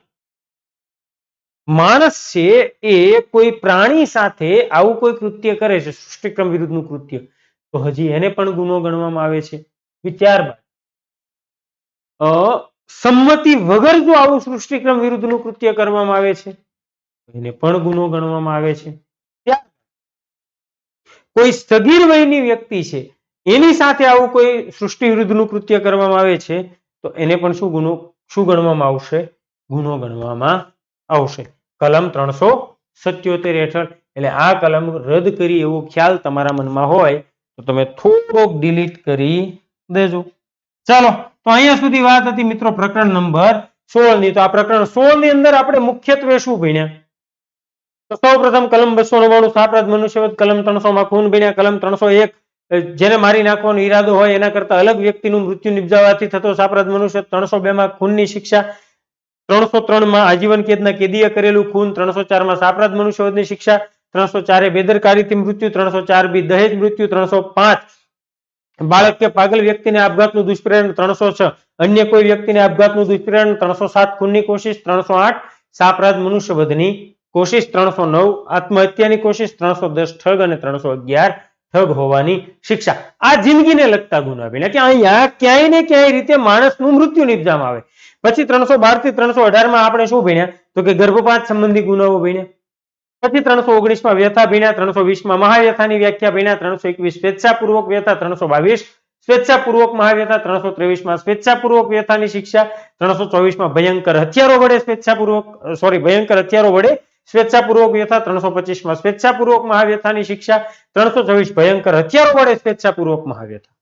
માણસ છે એ કોઈ પ્રાણી સાથે આવું કોઈ કૃત્ય કરે છે, સૃષ્ટિક્રમ વિરુદ્ધનું કૃત્ય, તો હજી એને પણ ગુનો ગણવામાં આવે છે. ત્યારબાદ સંમતિ વગર જો આવું સૃષ્ટિક્રમ વિરુદ્ધનું કૃત્ય કરવામાં આવે છે એને પણ ગુનો ગણવામાં આવે છે. કોઈ સગીર વયની વ્યક્તિ છે એની સાથે આવું કોઈ સૃષ્ટિ વિરુદ્ધનું કૃત્ય કરવામાં આવે છે તો એને પણ શું ગણવામાં આવશે? ગુનો ગણવામાં આવશે. કલમ 377 હેઠળ. એટલે આ કલમ રદ કરી એવો ખ્યાલ તમારા મનમાં હોય તો તમે થોડોક ડિલીટ કરી દેજો. ચાલો, તો અહીંયા સુધી વાત હતી મિત્રો પ્રકરણ નંબર 16 ની. તો આ પ્રકરણ 16 ની અંદર આપણે મુખ્યત્વે શું ભણ્યા? તો સૌપ્રથમ કલમ 299 સાપરાધ મનુષ્યવધ, કલમ 300 માં ખૂન ભણ્યા, કલમ 301 જેને મારી નાખવાનો ઈરાદો હોય એના કરતા અલગ વ્યક્તિનું મૃત્યુ નિપજાવવાથી થતો સાપરાધ મનુષ્ય, 302 માં ખૂનની શિક્ષા, 303 માં આજીવન કેદના કેદીએ કરેલું ખૂન, 304 માં સાપરાધ મનુષ્યવધની શિક્ષા, 304 બેદરકારીથી મૃત્યુ, 304 બી દહેજ મૃત્યુ, 305 બાળક કે પાગલ વ્યક્તિને આપઘાતનું દુષ્પ્રેરણ, 306 અન્ય કોઈ વ્યક્તિને આપઘાતનું દુષ્પ્રેરણ, 307 ખૂનની કોશિશ, 308 સાપરાધ મનુષ્યવધની કોશિશ, 309 આત્મહત્યાની કોશિશ, 310 ઠગ અને 311 ઠગ હોવાની શિક્ષા. આ જિંદગીને લગતા ગુના બન્યા કે અહીંયા ક્યાંય ને ક્યાંય રીતે માણસનું મૃત્યુ નિપજાવવામાં આવે. પછી 312 થી 318 માં આપણે શું ભણ્યા? તો કે ગર્ભપાત સંબંધી ગુનાઓ ભણ્યા. પછી 319 માં વ્યથા ભણ્યા, 320 માં મહાવ્યથાની વ્યાખ્યા ભણ્યા, 321 સ્વેચ્છાપૂર્વક વ્યથા, 322 સ્વેચ્છાપૂર્વક મહાવ્યથા, 323 માં સ્વેચ્છાપૂર્વક વ્યથાની શિક્ષા, 324 માં ભયંકર હથિયારો વડે સ્વેચ્છાપૂર્વક વ્યથા, 325 માં સ્વેચ્છાપૂર્વક મહાવ્યથાની શિક્ષા, 324 ભયંકર હથિયારો વડે સ્વેચ્છાપૂર્વક મહાવ્યથા.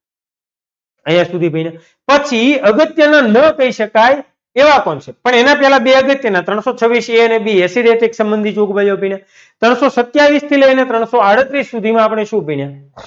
અહીંયા સુધી ભણ્યા. પછી અગત્યના ન કહી શકાય એવા કોન્સેપ્ટ, પણ એના પહેલા બે અગત્યના 326 એ અને બી એસિડ એટેક સંબંધી જોગવાઈઓ ભણ્યા. 327 થી લઈને 338 સુધીમાં આપણે શું ભણ્યા?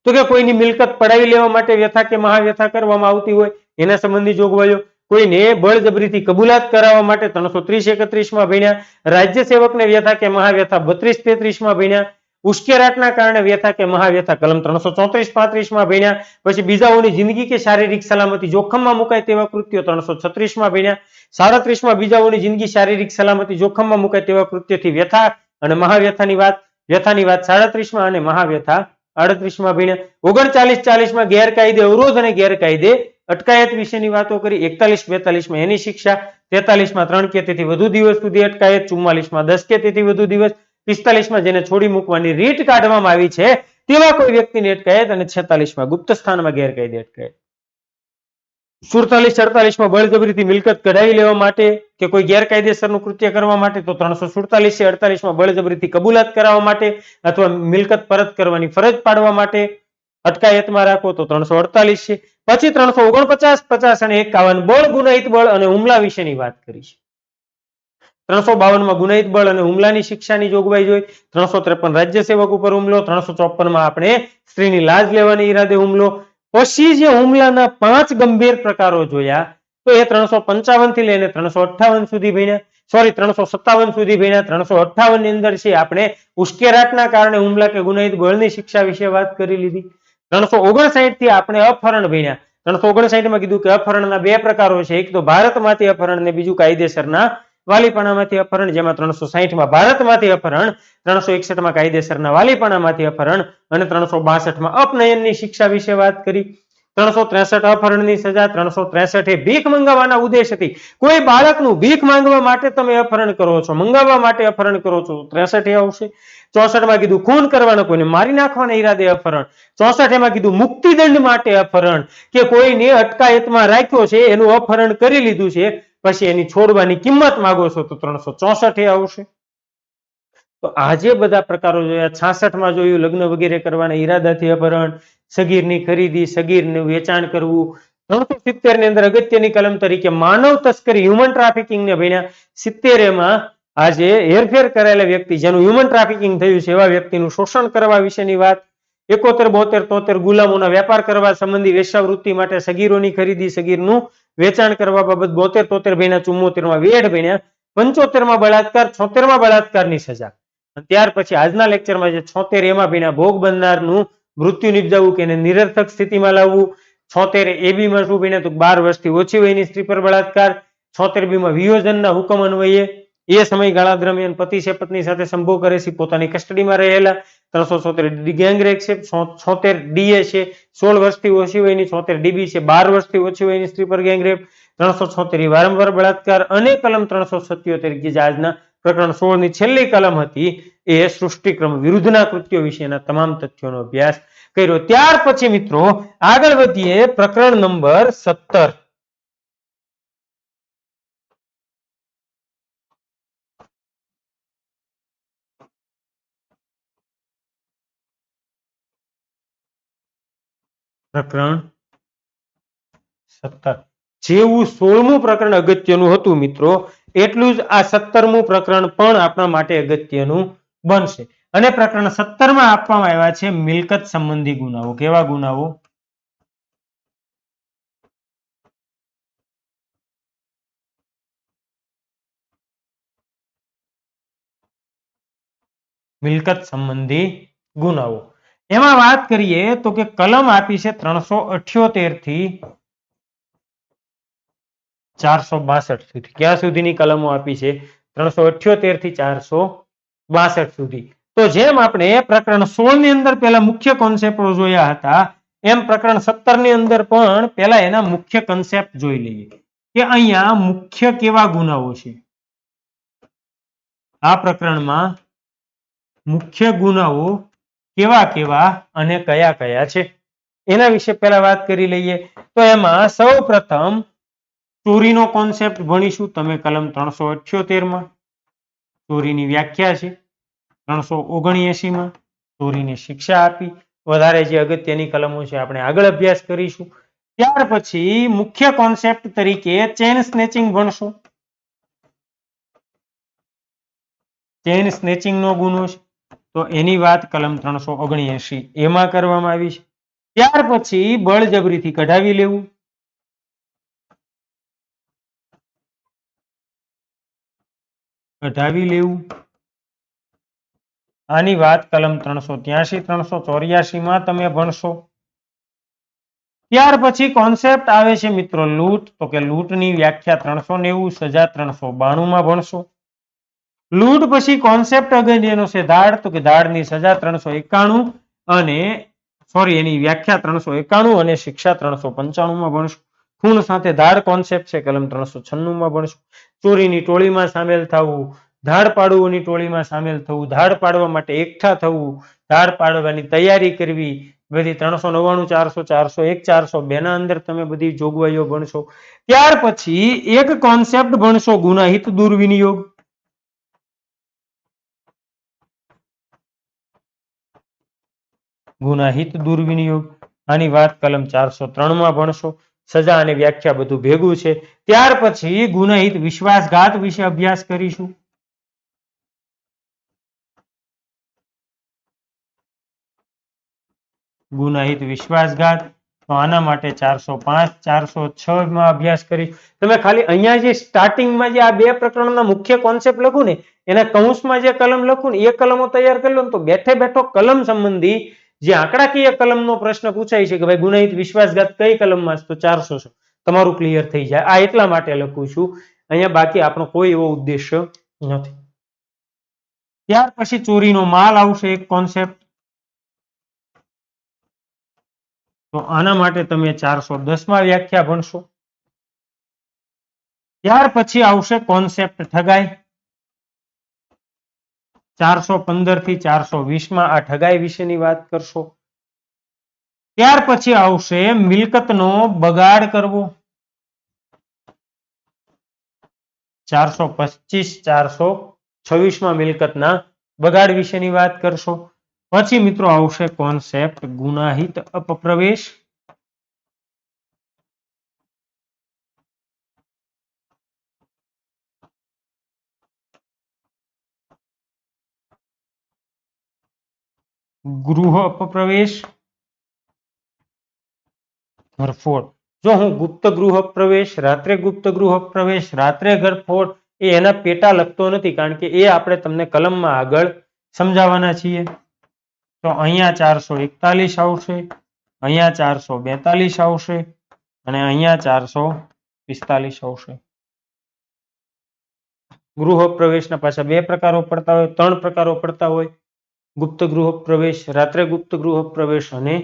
તો કે કોઈની મિલકત પડાવી લેવા માટે વ્યથા કે મહાવ્યથા કરવામાં આવતી હોય એના સંબંધી જોગવાઈઓ, કોઈને બળજબરીથી કબૂલાત કરાવવા માટે 330-31 માં ભણ્યા. રાજ્ય સેવકને વ્યથા કે મહાવ્યથા 32-33 માં ભણ્યા. ઉશ્કેરાટના કારણે વ્યથા કે મહાવ્યથા કલમ 334-35 માં ભણ્યા. પછી બીજાઓની જિંદગી કે શારીરિક સલામતી જોખમમાં મુકાય તેવા કૃત્યો 336 માં ભણ્યા. 37 માં બીજાઓની જિંદગી શારીરિક સલામતી જોખમમાં મુકાય તેવા કૃત્યથી વ્યથા અને મહાવ્યથાની વાત, વ્યથાની વાત 37 માં અને મહાવ્યથા 38 માં ભણ્યા. 39-40 માં ગેરકાયદે અવરોધ અને ગેરકાયદે અટકાયત વિશેની વાતો કરી. 41-42 માં એની શિક્ષા, 43 માં 3 કે તેથી વધુ દિવસ સુધી અટકાયત, 44 માં 10 કે તેથી વધુ દિવસ, 45 માં જેને છોડી મૂકવાની રીત કાઢવામાં આવી છે તેવા કોઈ વ્યક્તિની અટકાયત અને 46 માં ગુપ્ત સ્થાનમાં ગેરકાયદે અટકાયત. 47-48 માં બળજબરીથી મિલકત કઢાવી લેવા માટે કે કોઈ ગેરકાયદેસરનું કૃત્ય કરવા માટે, તો 347-48 માં બળજબરીથી કબૂલાત કરાવવા માટે અથવા મિલકત પરત કરવાની ફરજ પાડવા માટે અટકાયતમાં રાખો તો 348 છે. પછી 349, 50 અને 51 બળ, ગુનાહિત બળ અને હુમલા વિશેની વાત કરી છે. 352 માં ગુનાહિત બળ અને હુમલાની શિક્ષાની જોગવાઈ જોઈ. 353 રાજ્ય સેવક ઉપર હુમલો. 354 માં આપણે સ્ત્રીની લાજ લેવાની ઈરાદે હુમલો. પછી જે હુમલાના 5 ગંભીર પ્રકારો જોયા તો એ 355 થી લઈને 358 સુધી ભણ્યા. 357 સુધી ભણ્યા. 358 ની અંદર છે આપણે ઉશ્કેરાટના કારણે હુમલા કે ગુનાહિત બળની શિક્ષા વિશે વાત કરી લીધી. 359 થી આપણે અપહરણ ભણ્યા. 359 માં કીધું કે અપહરણના બે પ્રકારો છે, એક તો ભારતમાંથી અપહરણ ને બીજું કાયદેસરના વાલીપણામાંથી અપહરણ, જેમાં 360 માં ભારતમાંથી અપહરણ, 361 માં કાયદેસરના વાલીપણામાંથી અપહરણ અને 362 માં અપનયનની શિક્ષા વિશે વાત કરી. 363 અપહરણની સજા, 363 એ ભીખ મંગાવવાના ઉદ્દેશથી કોઈ બાળકનું ભીખ માંગવા માટે તમે અપહરણ કરો છો, મંગાવવા માટે અપહરણ કરો છો, 63 આવશે. 64 માં કીધું ખૂન કરવાનો, કોઈને મારી નાખવાના ઈરાદે અપહરણ. 64 માં કીધું મુક્તિદંડ માટે અપહરણ, કે કોઈને અટકાયતમાં રાખ્યો છે, એનું અપહરણ કરી લીધું છે, પછી એની છોડવાની કિંમત માંગો છો, તો 364 આવશે. તો આજે બધા પ્રકારો જોયા. 66 માં જોયું લગ્ન વગેરે કરવાના ઈરાદાથી અપહરણ, સગીરની ખરીદી, સગીરનું વેચાણ કરવું. 370 ની અંદર અગત્યની કલમ તરીકે માનવ તસ્કરી, હ્યુમન ટ્રાફિકિંગ ને ભણ્યા. 70 માં આજે હેરફેર કરાયેલા વ્યક્તિ, જેનું હ્યુમન ટ્રાફિકિંગ થયું છે, એવા વ્યક્તિનું શોષણ કરવા વિશેની વાત. 71, 72, 73 ગુલામોના વેપાર કરવા સંબંધી વેશ્યાવૃત્તિ માટે સગીરોની ખરીદી, સગીરનું વેચાણ કરવા બાબત 72, 73 ભણ્યા. 74 માં વેડ ભણ્યા. 75 માં બળાત્કાર, 76 માં બળાત્કારની સજા. ત્યાર પછી આજના લેક્ચરમાં જે 76 એમાં ભણ્યા ભોગ બનનારનું મૃત્યુ નિપજાવવું કે એને નિરર્થક સ્થિતિમાં લાવવું. 76 એ બી માં શું ભણ્યા તો 12 વર્ષથી ઓછી વયની સ્ત્રી પર બળાત્કાર. 76 બી માં વિયોજનના હુકમ અન્વયે એ સમયગાળા દરમિયાન પતિ છે પત્ની સાથે સંભોગ કરે છે, પોતાની કસ્ટડીમાં રહેલા. 376 ગેંગરેપ છે. 76 ડીએ છે 16 વર્ષથી ઓછી વયની. 76 ડીબી છે 12 વર્ષથી ઓછી વયની સ્ત્રી પર ગેંગરેપ. 376 વારંવાર બળાત્કાર. અને કલમ 377 કે જે આજના પ્રકરણ 16 ની છેલ્લી કલમ હતી, એ સૃષ્ટિક્રમ વિરુદ્ધના કૃત્યો વિશેના તમામ તથ્યોનો અભ્યાસ કર્યો. ત્યાર પછી મિત્રો આગળ વધીએ પ્રકરણ નંબર 17. પ્રકરણ 17 જેવું 16મું પ્રકરણ અગત્યનું હતું મિત્રો, એટલું જ આ 17મું પ્રકરણ પણ આપણા માટે અગત્યનું બનશે. અને પ્રકરણ 17 માં આપવામાં આવ્યા છે મિલકત સંબંધી ગુનાઓ. કેવા ગુનાઓ? મિલકત સંબંધી ગુનાઓ. એમાં વાત કરીએ તો કે કલમ આપી છે 378 થી 462 સુધી. ક્યાં સુધીની કલમો આપી છે? 378 થી 462 સુધી. તો જેમ આપણે પ્રકરણ 16 ની અંદર પહેલા મુખ્ય કોન્સેપ્ટો જોયા હતા, એમ પ્રકરણ 17 ની અંદર પણ પહેલા એના મુખ્ય કોન્સેપ્ટ જોઈ લઈએ કે અહીંયા મુખ્ય કેવા ગુનાઓ છે. આ પ્રકરણમાં મુખ્ય ગુનાઓ કેવા કેવા અને કયા કયા છે, એના વિશે પહેલા વાત કરી લઈએ. તો એમાં સૌપ્રથમ ચોરીનો કોન્સેપ્ટ ભણીશું. તમે કલમ 378 માં ચોરીની વ્યાખ્યા છે. 379 માં ચોરીની શિક્ષા આપી. વધારે જે અગત્યની કલમો છે આપણે આગળ અભ્યાસ કરીશું. ત્યાર પછી મુખ્ય કોન્સેપ્ટ તરીકે ચેન સ્નેચિંગ ભણશું. ચેન સ્નેચિંગ નો ગુનો છે, તો એની વાત કલમ 379 એમાં કરવામાં આવી છે. ત્યાર પછી બળજબરીથી કઢાવી લેવું. કઢાવી લેવું, આની વાત કલમ 383, 384 માં તમે ભણશો. ત્યાર પછી કોન્સેપ્ટ આવે છે મિત્રો લૂંટ. તો કે લૂંટની વ્યાખ્યા 390, સજા 392 માં ભણશો. લૂંટ પછી કોન્સેપ્ટ અગત્યનો છે ધાડ. તો કે ધાડની સજા 391 અને એની વ્યાખ્યા 391 અને શિક્ષા 395 માં ભણશો. ખૂન સાથે ધાડ કોન્સેપ્ટ છે કલમ 396 માં ભણશો. ચોરીની ટોળીમાં સામેલ થવું, ધાડ પાડુઓની ટોળીમાં સામેલ થવું, ધાડ પાડવા માટે એકઠા થવું, ધાડ પાડવાની તૈયારી કરવી, બધી 399, 400, 401, 402 ના અંદર તમે બધી જોગવાઈઓ ભણશો. ત્યાર પછી એક કોન્સેપ્ટ ભણશો ગુનાહિત દુર્વિનિયોગ. ગુનાહિત દુર્વિનિયોગ, આની વાત કલમ 403 માં ભણશો. સજા અને વ્યાખ્યા બધું ભેગું છે. ત્યાર પછી ગુનાહિત વિશ્વાસઘાત વિશે અભ્યાસ કરીશું. ગુનાહિત વિશ્વાસઘાત, તો આના માટે 405, 406 માં અભ્યાસ કરી. તમે ખાલી અહીંયા જે સ્ટાર્ટિંગમાં જે આ બે પ્રકરણના મુખ્ય કોન્સેપ્ટ લખું ને, એના કૌંસમાં જે કલમ લખું ને, એ કલમો તૈયાર કરી લો ને, તો બેઠે બેઠો કલમ સંબંધી જે આંકડાકીય કલમનો પ્રશ્ન પૂછાય છે કે ભાઈ ગુનાહિત વિશ્વાસઘાત કઈ કલમમાં છે, તો 400 તમારું ક્લિયર થઈ જાય. આ એટલા માટે લખું છું અહીંયા, બાકી આપણો કોઈ એવો ઉદ્દેશ્ય નથી. ત્યાર પછી ચોરીનો માલ આવશે એક કોન્સેપ્ટ. તો આના માટે તમે 410 માં વ્યાખ્યા ભણશો. ત્યાર પછી આવશે કોન્સેપ્ટ ઠગાઈ. 415 થી 420 માં આ ઠગાઈ વિશેની વાત કરશો. ત્યાર પછી આવશે મિલકતનો બગાડ કરવો. 425 426 માં મિલકતના બગાડ વિશેની વાત કરશો. પછી મિત્રો આવશે કોન્સેપ્ટ ગુનાહિત અપપ્રવેશ. ગૃહ અપપ્રવેશ, ઘરફોડ. જો હું ગુપ્ત ગૃહ પ્રવેશ, રાત્રે ગુપ્ત ગૃહ પ્રવેશ, રાત્રે ઘરફોડ એ એના પેટા લખતો નથી, કારણ કે એ આપણે તમને કલમમાં આગળ સમજાવવાના છીએ. તો અહીંયા 441 આવશે, અહીંયા 442 આવશે અને અહીંયા 445 આવશે. ગૃહ પ્રવેશના પાછા બે પ્રકારો પડતા હોય, ત્રણ પ્રકારો પડતા હોય: ગુપ્ત ગૃહ પ્રવેશ, રાત્રે ગુપ્ત ગૃહ પ્રવેશ અને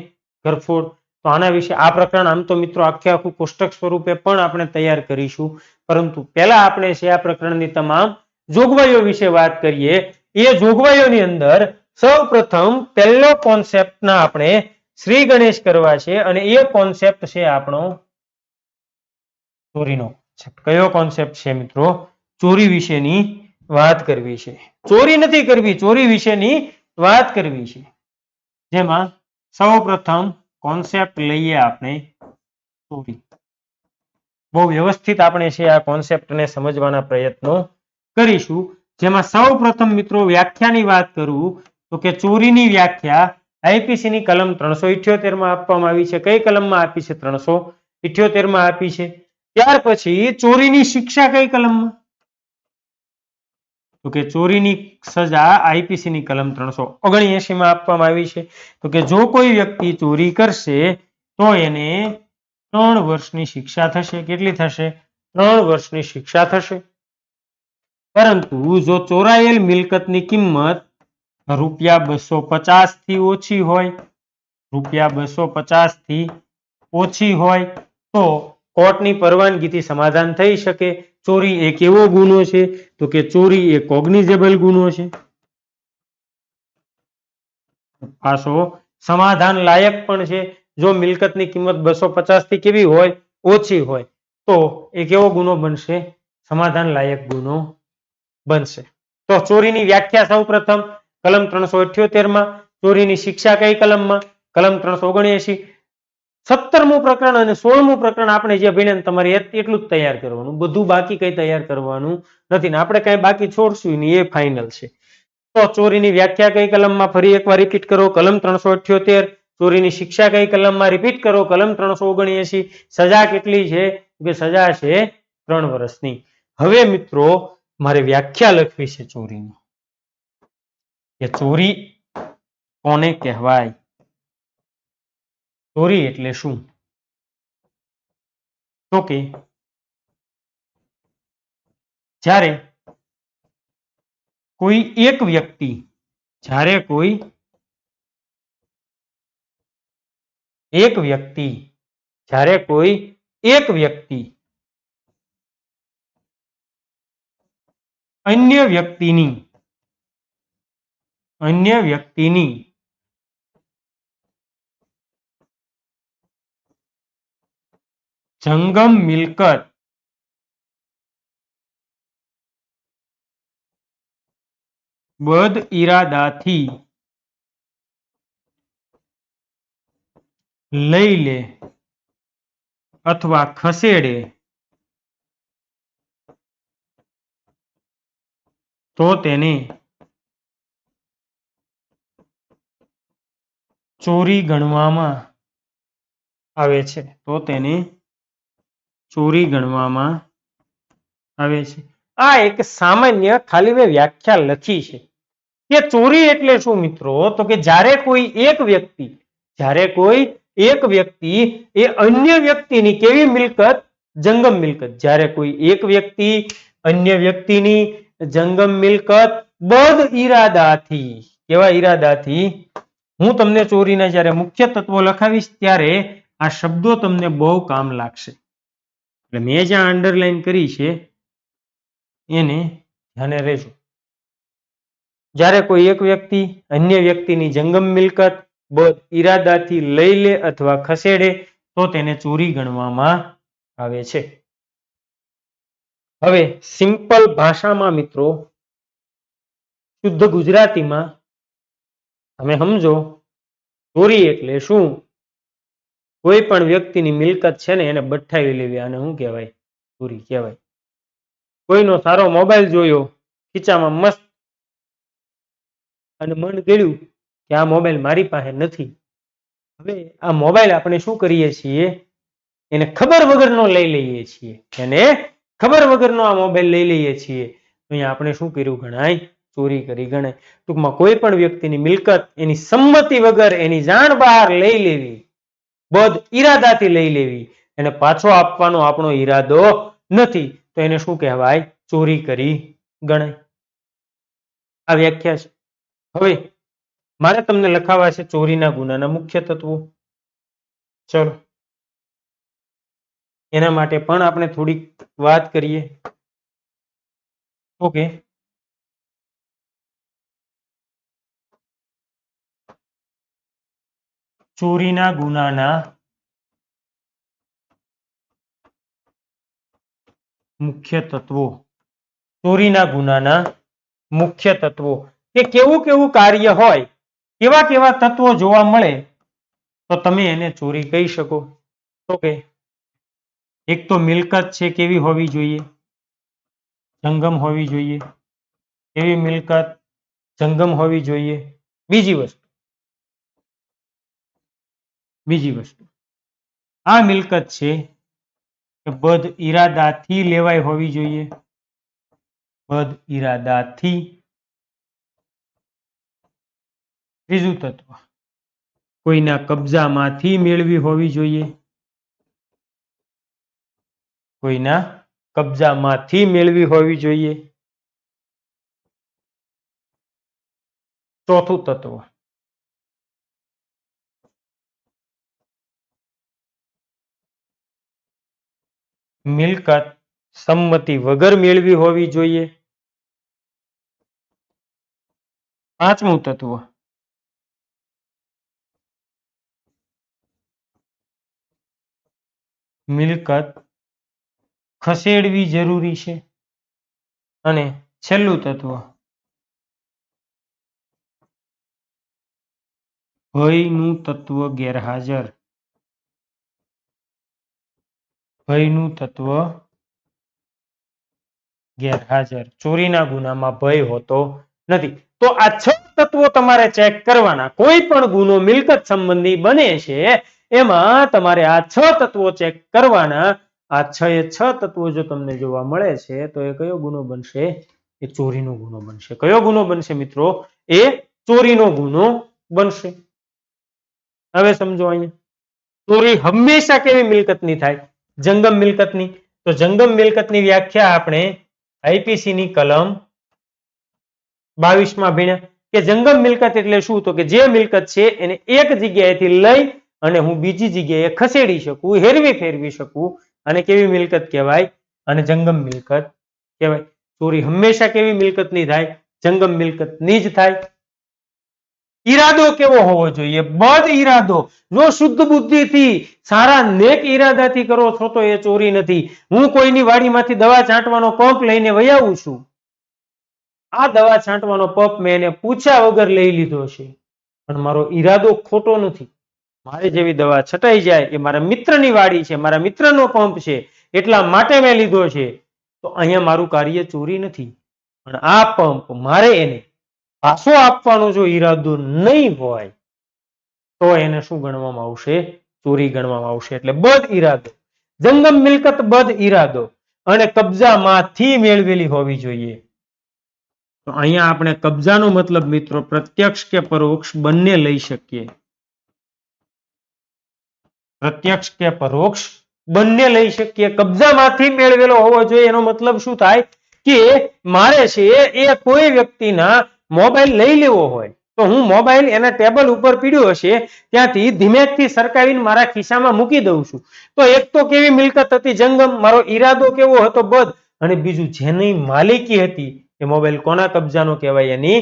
ઘરફોડ. તો આના વિશે આ પ્રકરણ આમ તો મિત્રો આખે આખું કોષ્ટક સ્વરૂપે પણ આપણે તૈયાર કરીશું, પરંતુ પહેલા આપણે છે આ પ્રકરણની તમામ જોગવાઈઓ વિશે વાત કરીએ. એ જોગવાઈઓની અંદર સૌપ્રથમ પહેલો કોન્સેપ્ટના આપણે શ્રી ગણેશ કરવા છે અને એ કોન્સેપ્ટ છે આપણો ચોરીનો. કયો કોન્સેપ્ટ છે મિત્રો? ચોરી વિશેની વાત કરવી છે. ચોરી નથી કરવી, ચોરી વિશેની વાત કરવી છે. જેમાં સૌપ્રથમ કોન્સેપ્ટ લઈએ આપણે ચોરી. બહુ વ્યવસ્થિત આપણે છે આ કોન્સેપ્ટને સમજવાના પ્રયત્નો કરીશું. જેમાં સૌપ્રથમ મિત્રો વ્યાખ્યાની વાત કરું તો કે ચોરીની વ્યાખ્યા આઈપીસી ની કલમ 378 માં આપવામાં આવી છે. કઈ કલમમાં આપી છે? 378 માં આપી છે. ત્યાર પછી ચોરીની શિક્ષા કઈ કલમમાં? તો કે ચોરીની સજા આઈપીસી ની કલમ 379 માં આપવામાં આવી છે. તો કે જો કોઈ વ્યક્તિ ચોરી કરશે તો એને 3 વર્ષની શિક્ષા થશે. કેટલી થશે? 3 વર્ષની શિક્ષા થશે. પરંતુ જો ચોરાયેલ મિલકતની કિંમત ₹250 થી ઓછી હોય, ₹250 થી ઓછી હોય તો કોર્ટની પરવાનગીથી સમાધાન થઈ શકે. ચોરી એક એવો ગુનો છે તો કે ચોરી એ કોગ્નિઝેબલ ગુનો છે, પાછો સમાધાન લાયક પણ છે. જો મિલકતની કિંમત 250 થી કેવી હોય? ઓછી હોય તો એ કેવો ગુનો બનશે? સમાધાન લાયક ગુનો બનશે. તો ચોરીની વ્યાખ્યા સૌપ્રથમ કલમ 378 માં. ચોરીની શિક્ષા કઈ કલમમાં? કલમ 379. 17મું પ્રકરણ અને 16મું પ્રકરણ આપણે જે ભણ્યા તમારે એટલું જ તૈયાર કરવાનું, બધું બાકી કઈ તૈયાર કરવાનું નથી ને આપણે કઈ બાકી છોડશું નહીં, એ ફાઇનલ છે. તો ચોરીની વ્યાખ્યા કઈ કલમમાં? ફરી એકવાર રિપીટ કરો, કલમ 378. ચોરીની શિક્ષા કઈ કલમમાં? રિપીટ કરો, કલમ 379. સજા કેટલી છે? કે સજા છે 3 વર્ષની. હવે મિત્રો મારે વ્યાખ્યા લખવી છે ચોરીની, કે ચોરી કોને કહેવાય? ચોરી એટલે શું? તો કે જ્યારે કોઈ એક વ્યક્તિ અન્ય વ્યક્તિની જંગમ મિલકત બદ ઈરાદાથી લઈ લે અથવા ખસેડે તો તેને ચોરી ગણવામાં આવે છે. આ એક સામાન્ય ખાલી મેં વ્યાખ્યા લખી છે કે ચોરી એટલે શું મિત્રો? તો કે જ્યારે કોઈ એક વ્યક્તિ એ અન્ય વ્યક્તિની કેવી મિલકત? જંગમ મિલકત. જ્યારે કોઈ એક વ્યક્તિ અન્ય વ્યક્તિની જંગમ મિલકત બદ ઈરાદાથી, કેવા ઈરાદાથી? હું તમને ચોરીના જ્યારે મુખ્ય તત્વો લખાવીશ ત્યારે આ શબ્દો તમને બહુ કામ લાગશે. એટલે મેં જ્યાં અંડરલાઈન કરી છે એને ધ્યાને રહેજો. જ્યારે કોઈ એક વ્યક્તિ અન્ય વ્યક્તિની જંગમ મિલકત બદ ઈરાદાથી લઈ લે અથવા ખસેડે તો તેને ચોરી ગણવામાં આવે છે. હવે સિમ્પલ ભાષામાં મિત્રો, શુદ્ધ ગુજરાતીમાં તમે સમજો, ચોરી એટલે શું? કોઈ પણ વ્યક્તિની મિલકત છે ને એને બઠાવી લેવી, આને શું કહેવાય? ચોરી કહેવાય. કોઈનો સારો મોબાઈલ જોયો, ખીચામાં મસ્ત, અને મન ગળ્યું કે આ મોબાઈલ મારી પાસે નથી. હવે આ મોબાઈલ આપણે શું કરીએ છીએ? એને ખબર વગરનો લઈ લઈએ છીએ. એને ખબર વગરનો આ મોબાઈલ લઈ લઈએ છીએ. અહીંયા આપણે શું કર્યું ગણાય? ચોરી કરી ગણાય. ટૂંકમાં કોઈ પણ વ્યક્તિની મિલકત એની સંમતિ વગર, એની જાણ બહાર લઈ લેવી, બદ ઈરાદાથી લઈ લેવી, એને પાછો આપવાનો આપણો ઈરાદો નથી, તો એને શું કહેવાય? ચોરી કરી ગણાય. આ વ્યાખ્યા છે. હવે મારે તમને લખાવા છે ચોરીના ગુનાના મુખ્ય તત્વો. ચલો એના માટે પણ આપણે થોડીક વાત કરીએ. ઓકે, ચોરીના ગુનાના મુખ્ય તત્વો. ચોરીના ગુનાના મુખ્ય તત્વો કે કેવું કેવું કાર્ય હોય, કેવા કેવા તત્વો જોવા મળે તો તમે એને ચોરી કહી શકો. ઓકે, એક તો મિલકત છે કેવી હોવી જોઈએ? જંગમ હોવી જોઈએ. એવી મિલકત જંગમ હોવી જોઈએ. બીજી વસ્તુ આ મિલકત છે કે બદ ઈરાદાથી લેવાય હોવી જોઈએ. બદ ઈરાદાથી. ત્રીજું તત્વ કોઈના કબજામાંથી મેળવી હોવી જોઈએ. કોઈના કબજામાંથી મેળવી હોવી જોઈએ. ચોથું તત્વ મિલકત સંમતિ વગર મેળવી હોવી જોઈએ. પાંચમું તત્વ મિલકત ખસેડવી જરૂરી છે. અને છેલ્લું તત્વ ભયનું તત્વ ગેરહાજર. ભયનું તત્વ ગેરહાજર. ચોરીના ગુનામાં ભય હોતો નથી. તો આ 6 તત્વો તમારે ચેક કરવાના. કોઈ પણ ગુનો મિલકત સંબંધી બને છે એમાં તમારે આ 6 તત્વો ચેક કરવાના. આ 6 તત્વો જો તમને જોવા મળે છે તો એ કયો ગુનો બનશે? એ ચોરીનો ગુનો બનશે. કયો ગુનો બનશે મિત્રો? એ ચોરીનો ગુનો બનશે. હવે સમજો, અહીંયા ચોરી હંમેશા કેવી મિલકતની થાય? જંગમ મિલકતની. તો જંગમ મિલકતની વ્યાખ્યા આપણે આઈપીસી ની કલમ 22 માં ભણ્યા કે જંગમ મિલકત એટલે શું? તો કે જે મિલકત છે એને એક જગ્યાએથી લઈ અને હું બીજી જગ્યાએ ખસેડી શકું, હેરવી ફેરવી શકું, અને કેવી મિલકત કહેવાય? અને જંગમ મિલકત કહેવાય. ચોરી હંમેશા કેવી મિલકતની થાય? જંગમ મિલકતની જ થાય. ઈરાદો કેવો હોવો જોઈએ? બદ ઈરાદો. જો શુદ્ધ બુદ્ધિથી, સારા નેક ઈરાદાથી કરો છો તો એ ચોરી નથી. હું કોઈની વાડીમાંથી દવા છાંટવાનો પંપ લઈને વહી આવું છું. આ દવા છાંટવાનો પંપ મેં એને પૂછ્યા વગર લઈ લીધો છે, પણ મારો ઈરાદો ખોટો નથી. મારે જેવી દવા છટાઈ જાય એ મારા મિત્રની વાડી છે, મારા મિત્રનો પંપ છે, એટલા માટે મેં લીધો છે. તો અહીંયા મારું કાર્ય ચોરી નથી. પણ આ પંપ મારે એને પાછો આપવાનો જો ઈરાદો નહીં હોય તો એને શું ગણવામાં આવશે? ચોરી ગણવામાં આવશે. એટલે બદ ઈરાદો, જંગમ મિલકત બદ ઈરાદો અને કબજામાંથી મેળવેલી હોવી જોઈએ. તો અહીંયા આપણે કબજાનો મતલબ મિત્રો પ્રત્યક્ષ કે પરોક્ષ બંને લઈ શકીએ. પ્રત્યક્ષ કે પરોક્ષ બંને લઈ શકીએ. કબજામાંથી મેળવેલો હોવો જોઈએ એનો મતલબ શું થાય? કે મારે છે એ કોઈ વ્યક્તિના મોબાઈલ લઈ લેવો હોય તો હું મોબાઈલ એના ટેબલ ઉપર પીડ્યો હશે ત્યાંથી ધીમેકથી સરકાવીને મારા ખિસ્સામાં મૂકી દઉં છું. તો એક તો કેવી મિલકત હતી જંગમ, મારો ઈરાદો કેવો હતો બધ, અને બીજું જેની માલિકી હતી એ મોબાઈલ કોના કબજાનો કહેવાય? એની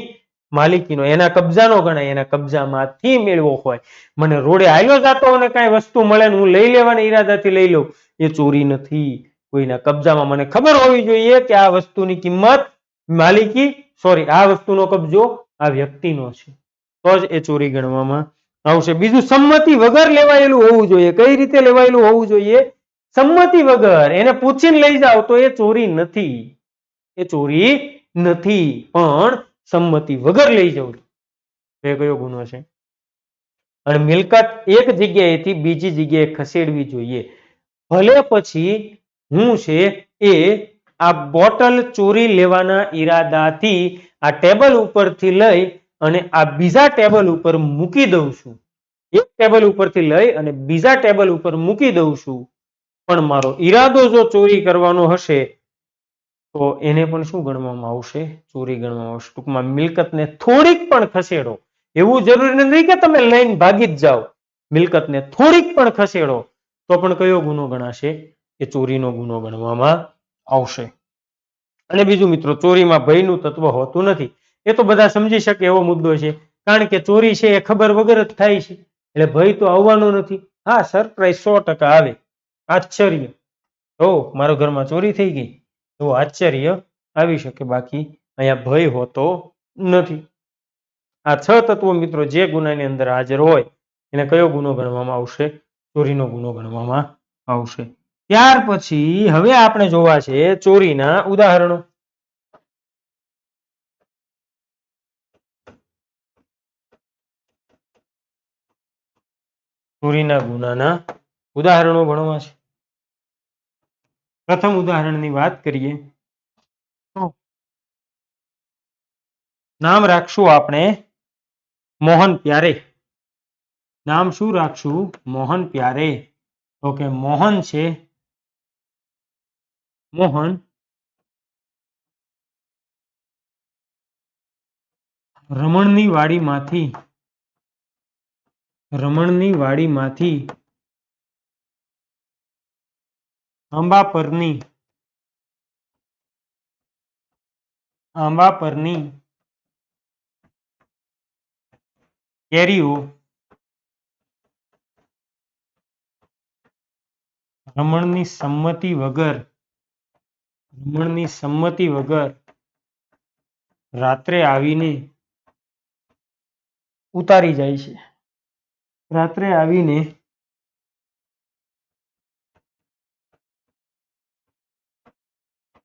માલિકીનો, એના કબજાનો ગણાય, એના કબજામાંથી મેળવો હોય. મને રોડે હાલ્યો જાતો અને કાંઈ વસ્તુ મળે ને હું લઈ લેવાના ઈરાદાથી લઈ લઉં, એ ચોરી નથી. કોઈના કબજામાં મને ખબર હોવી જોઈએ કે આ વસ્તુની કિંમત, માલિકી, સોરી, આ વસ્તુનો કબજો આ વ્યક્તિનો છે, તો જ એ ચોરી ગણવામાં આવશે. બીજું, સંમતિ વગર લેવાયેલું હોવું જોઈએ. કઈ રીતે લેવાયેલું હોવું જોઈએ? સંમતિ વગર. એને પૂછીને લઈ જાઓ તો એ ચોરી નથી, એ ચોરી નથી, પણ સંમતિ વગર લઈ જવું એ કયો ગુનો છે? અને મિલકત એક જગ્યાએથી બીજી જગ્યાએ ખસેડવી જોઈએ. ભલે પછી હું છે એ આ બોટલ ચોરી લેવાના ઈરાદાથી આ ટેબલ ઉપરથી લઈ અને આ બીજા ટેબલ ઉપર મૂકી દઉં છું. એક ટેબલ ઉપરથી લઈ અને બીજા ટેબલ ઉપર મૂકી દઉં છું, પણ મારો ઈરાદો જો ચોરી કરવાનો હશે તો એને પણ શું ગણવામાં આવશે? ચોરી ગણવામાં આવશે. ટૂંકમાં મિલકતને થોડીક પણ ખસેડો, એવું જરૂરી નથી કે તમે લઈને ભાગી જ જાઓ, મિલકતને થોડીક પણ ખસેડો તો પણ કયો ગુનો ગણાશે? એ ચોરીનો ગુનો ગણવામાં આવશે. અને બીજું મિત્રો, ચોરીમાં ભયનું તત્વ હોતું નથી. એ તો બધા સમજી શકે એવો મુદ્દો છે, કારણ કે ચોરી છે એ ખબર વગર જ થાય છે, એટલે ભય તો આવવાનો નથી. હા, સરપ્રાઈઝ 100% આવે, આશ્ચર્ય, ઓ મારા ઘરમાં ચોરી થઈ ગઈ, એવું આશ્ચર્ય આવી શકે, બાકી અહીંયા ભય હોતો નથી. આ 6 તત્વો મિત્રો જે ગુનાની અંદર હાજર હોય એને કયો ગુનો ગણવામાં આવશે? ચોરીનો ગુનો ગણવામાં આવશે. ત્યાર પછી હવે આપણે જોવા છે ચોરીના ઉદાહરણો. ચોરીના ગુનાના ઉદાહરણો ભણવા છે. પ્રથમ ઉદાહરણની વાત કરીએ તો નામ રાખશું આપણે મોહન પ્યારે. નામ શું રાખશું? મોહન પ્યારે. ઓકે, મોહન છે, મોહન રમણની વાડીમાંથી આંબા પરની કેરીઓ રમણની સંમતિ વગર રાત્રે આવીને ઉતારી જાય છે. રાત્રે આવીને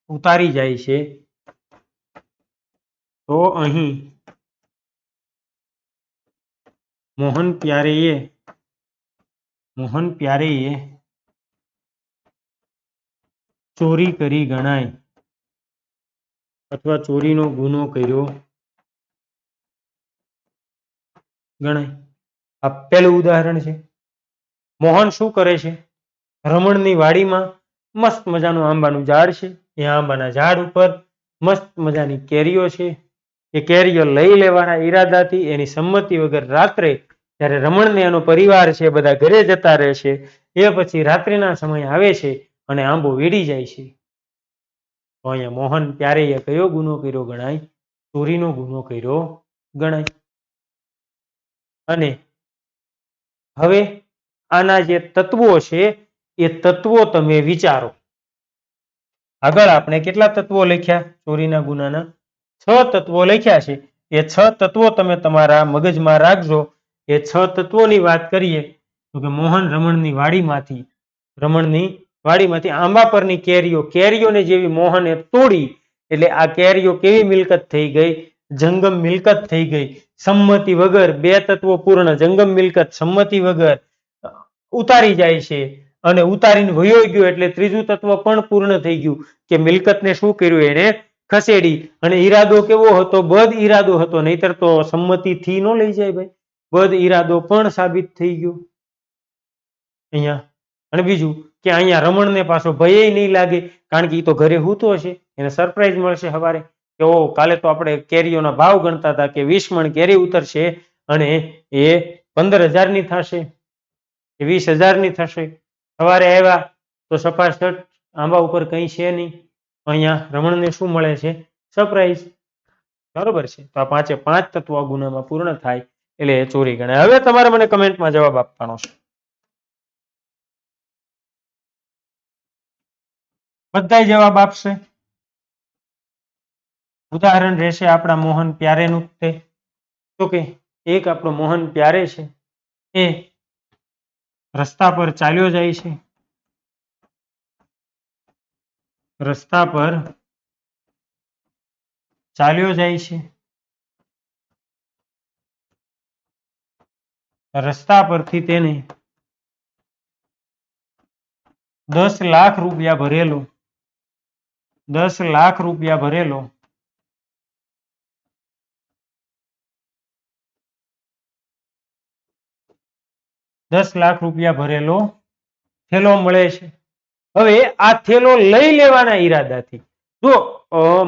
ઉતારી જાય છે, તો અહીં મોહન પ્યારેએ ચોરી કરી ગણાય, અથવા ચોરીનો ગુનો કર્યો ગણાય. આ પહેલું ઉદાહરણ છે. મોહન શું કરે છે? રમણની વાડીમાં મસ્ત મજાનું આંબાનું ઝાડ છે, એ આંબાના ઝાડ ઉપર મસ્ત મજાની કેરીઓ છે, એ કેરીઓ લઈ લેવાના ઈરાદાથી એની સંમતિ વગર રાત્રે જ્યારે રમણને એનો પરિવાર છે બધા ઘરે જતા રહે છે, એ પછી રાત્રિના સમય આવે છે અને આંબો વીડી જાય છે. તો અહીંયા મોહન પ્યારેએ કયો ગુનો કર્યો ગણાય? ચોરીનો ગુનો કર્યો ગણાય. અને હવે આના જે તત્વો છે એ તત્વો તમે વિચારો. આગળ આપણે કેટલા તત્વો લખ્યા ચોરીના ગુનાના? 6 તત્વો લખ્યા છે. એ 6 તત્વો તમે તમારા મગજમાં રાખજો. એ 6 તત્વોની વાત કરીએ તો કે મોહન રમણની વાડીમાંથી આંબા પરની કેરીઓને જેવી મોહને તોડી, એટલે આ કેરીઓ કેવી મિલકત થઈ ગઈ? જંગમ મિલકત થઈ ગઈ. સંમતિ વગર, 2 તત્વો પૂર્ણ, જંગમ મિલકત, સંમતિ વગર ઉતારી જાય છે, અને ઉતારીને વયો ગયો એટલે ત્રીજું તત્વ પણ પૂર્ણ થઈ ગયું કે મિલકતને શું કર્યું? એને ખસેડી. અને ઈરાદો કેવો હતો? બદ ઈરાદો હતો, નહીતર તો સંમતિથી ન લઈ જાય ભાઈ, બદ ઈરાદો પણ સાબિત થઈ ગયો અહીંયા. અને બીજું કે અહીંયા રમણને પાછો ભય નહીં લાગે, કારણ કે એ તો ઘરે સૂતો હશે, એને સરપ્રાઈઝ મળશે સવારે કે કે ઓ કાલે તો આપણે કેરીઓના ભાવ ગણતા હતા કે 20 મણ કેરી ઉતરશે અને એ 15,000 ની થશે, 20,000 ની થશે. સવારે આવ્યા તો સપાસટ આંબા ઉપર કંઈ છે નહીં. અહીંયા રમણને શું મળે છે? સરપ્રાઈઝ. બરોબર છે. તો આ 5 તત્વો આ ગુનામાં પૂર્ણ થાય એટલે એ ચોરી ગણાય. હવે તમારે મને કમેન્ટમાં જવાબ આપવાનો છે. બધાય જવાબ આપશે. ઉદાહરણ રહેશે આપણા મોહન પ્યારેનું તે. તો કે એક આપણો મોહન પ્યારે છે એ રસ્તા પર ચાલ્યો જાય છે. રસ્તા પર ચાલ્યો જાય છે. રસ્તા પરથી તેને 10 લાખ રૂપિયા ભરેલો 10 લાખ રૂપિયા ભરેલો થેલો મળે છે. હવે આ થેલો લઈ લેવાના ઈરાદાથી જો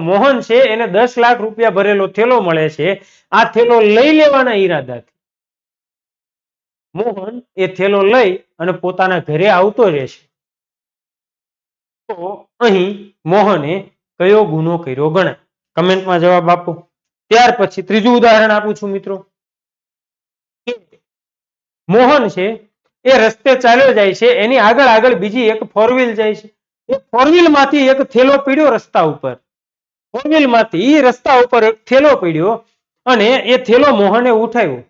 મોહન છે એને 10 લાખ રૂપિયા ભરેલો થેલો મળે છે. આ થેલો લઈ લેવાના ઈરાદાથી મોહન એ થેલો લઈ અને પોતાના ઘરે આવતો રહેશે. તો અહીં મોહને કયો ગુનો કર્યો ગણાય? કમેન્ટમાં જવાબ આપો. ત્યાર પછી ત્રીજું ઉદાહરણ આપું છું મિત્રો. મોહન છે એ રસ્તે ચાલ્યો જાય છે, એની આગળ આગળ બીજી એક 4 વ્હીલ જાય છે. એ 4 વ્હીલ માંથી એક થેલો પડ્યો રસ્તા ઉપર. 4 વ્હીલ માંથી રસ્તા ઉપર એક થેલો પડ્યો અને એ થેલો મોહને ઉઠાવ્યો.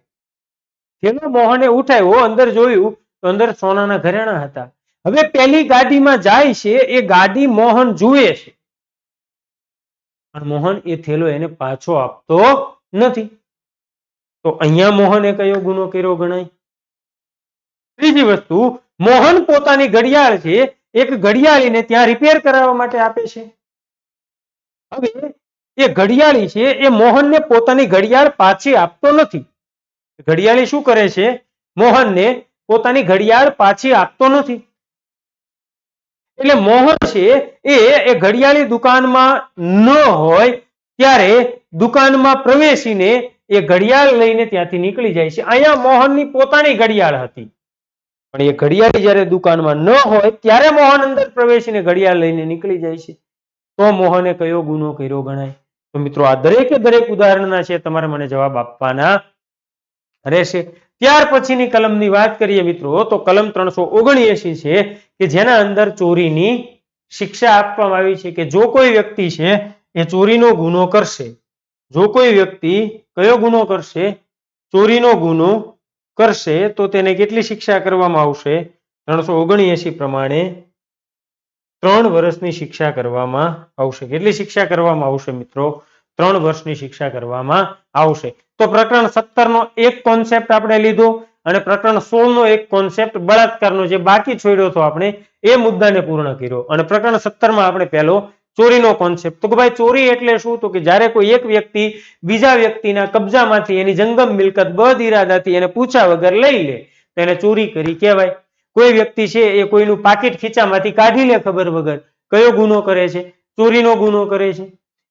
અંદર જોયું તો અંદર સોનાના ઘરેણા હતા. હવે પેલી ગાડીમાં જાય છે, એ ગાડી મોહન જુએ છે પણ મોહન એ થેલો એને પાછો આપતો નથી. તો અહીંયા મોહને કયો ગુનો કર્યો ગણાય? ત્રીજી વસ્તુ, મોહન પોતાની ઘડિયાળ છે એક ઘડિયાળીને ત્યાં રિપેર કરાવવા માટે આપે છે. હવે એ ઘડિયાળી છે એ મોહનને પોતાની ઘડિયાળ પાછી આપતો નથી. ઘડિયાળી શું કરે છે? મોહનને પોતાની ઘડિયાળ પાછી આપતો નથી. એટલે મોહન છે એ ઘડિયાળી દુકાનમાં ન હોય ત્યારે દુકાનમાં પ્રવેશીને એ ઘડિયાળ લઈને ત્યાંથી નીકળી જાય છે. અહીંયા મોહનની પોતાની ઘડિયાળ હતી પણ એ ઘડિયાળી જ્યારે દુકાનમાં ન હોય ત્યારે મોહન અંદર પ્રવેશીને ઘડિયાળ લઈને નીકળી જાય છે. તો મોહને કયો ગુનો કર્યો ગણાય? તો મિત્રો આ દરેકે દરેક ઉદાહરણના છે તમારે મને જવાબ આપવાના રહેશે. ત્યાર પછીની કલમની વાત કરીએ મિત્રો તો કલમ 379 છે કે જેના અંદર ચોરીની શિક્ષા આપવામાં આવી છે કે જો કોઈ વ્યક્તિ છે એ ચોરીનો ગુનો કરશે, જો કોઈ વ્યક્તિ કયો ગુનો કરશે? ચોરીનો ગુનો કરશે તો તેને કેટલી શિક્ષા કરવામાં આવશે? 379 પ્રમાણે 3 વર્ષની શિક્ષા કરવામાં આવશે. કેટલી શિક્ષા કરવામાં આવશે મિત્રો? 3 વર્ષની શિક્ષા કરવામાં આવશે. તો પ્રકરણ 17 નો એક કોન્સેપ્ટ આપણે લીધો અને પ્રકરણ 16 નો એક કોન્સેપ્ટ બળાત્કારનો જે બાકી છોડ્યો હતો આપણે એ મુદ્દાને પૂર્ણ કર્યો. અને પ્રકરણ 17 માં આપણે પહેલો ચોરીનો કોન્સેપ્ટ. તો કે ભાઈ ચોરી એટલે શું? તો કે જ્યારે કોઈ એક વ્યક્તિ બીજા વ્યક્તિના કબજામાંથી એની જંગમ મિલકત બદ ઇરાદાથી એને પૂછા વગર લઈ લે તો એને ચોરી કરી કહેવાય. કોઈ વ્યક્તિ છે એ કોઈનું પાકીટ ખીચામાંથી કાઢી લે ખબર વગર, કયો ગુનો કરે છે? ચોરીનો ગુનો કરે છે.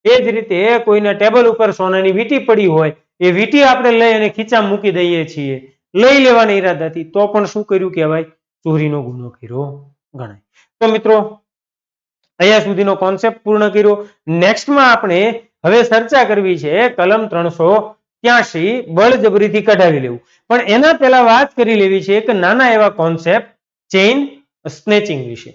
એ જ રીતે કોઈના ટેબલ ઉપર સોનાની વીંટી પડી હોય એ વીંટી આપણે લઈ અને ખીચામાં મૂકી દઈએ છીએ લઈ લેવાના ઈરાદાથી, તો પણ શું કર્યું કહેવાય? ચોરીનો ગુનો કર્યો ગણાય. તો મિત્રો અહીંયા સુધીનો કોન્સેપ્ટ પૂર્ણ કર્યો. નેક્સ્ટમાં આપણે હવે ચર્ચા કરવી છે કલમ 383 બળજબરીથી કઢાવી લેવું. પણ એના પહેલા વાત કરી લેવી છે એક નાના એવા કોન્સેપ્ટ ચેઇન સ્નેચિંગ વિશે.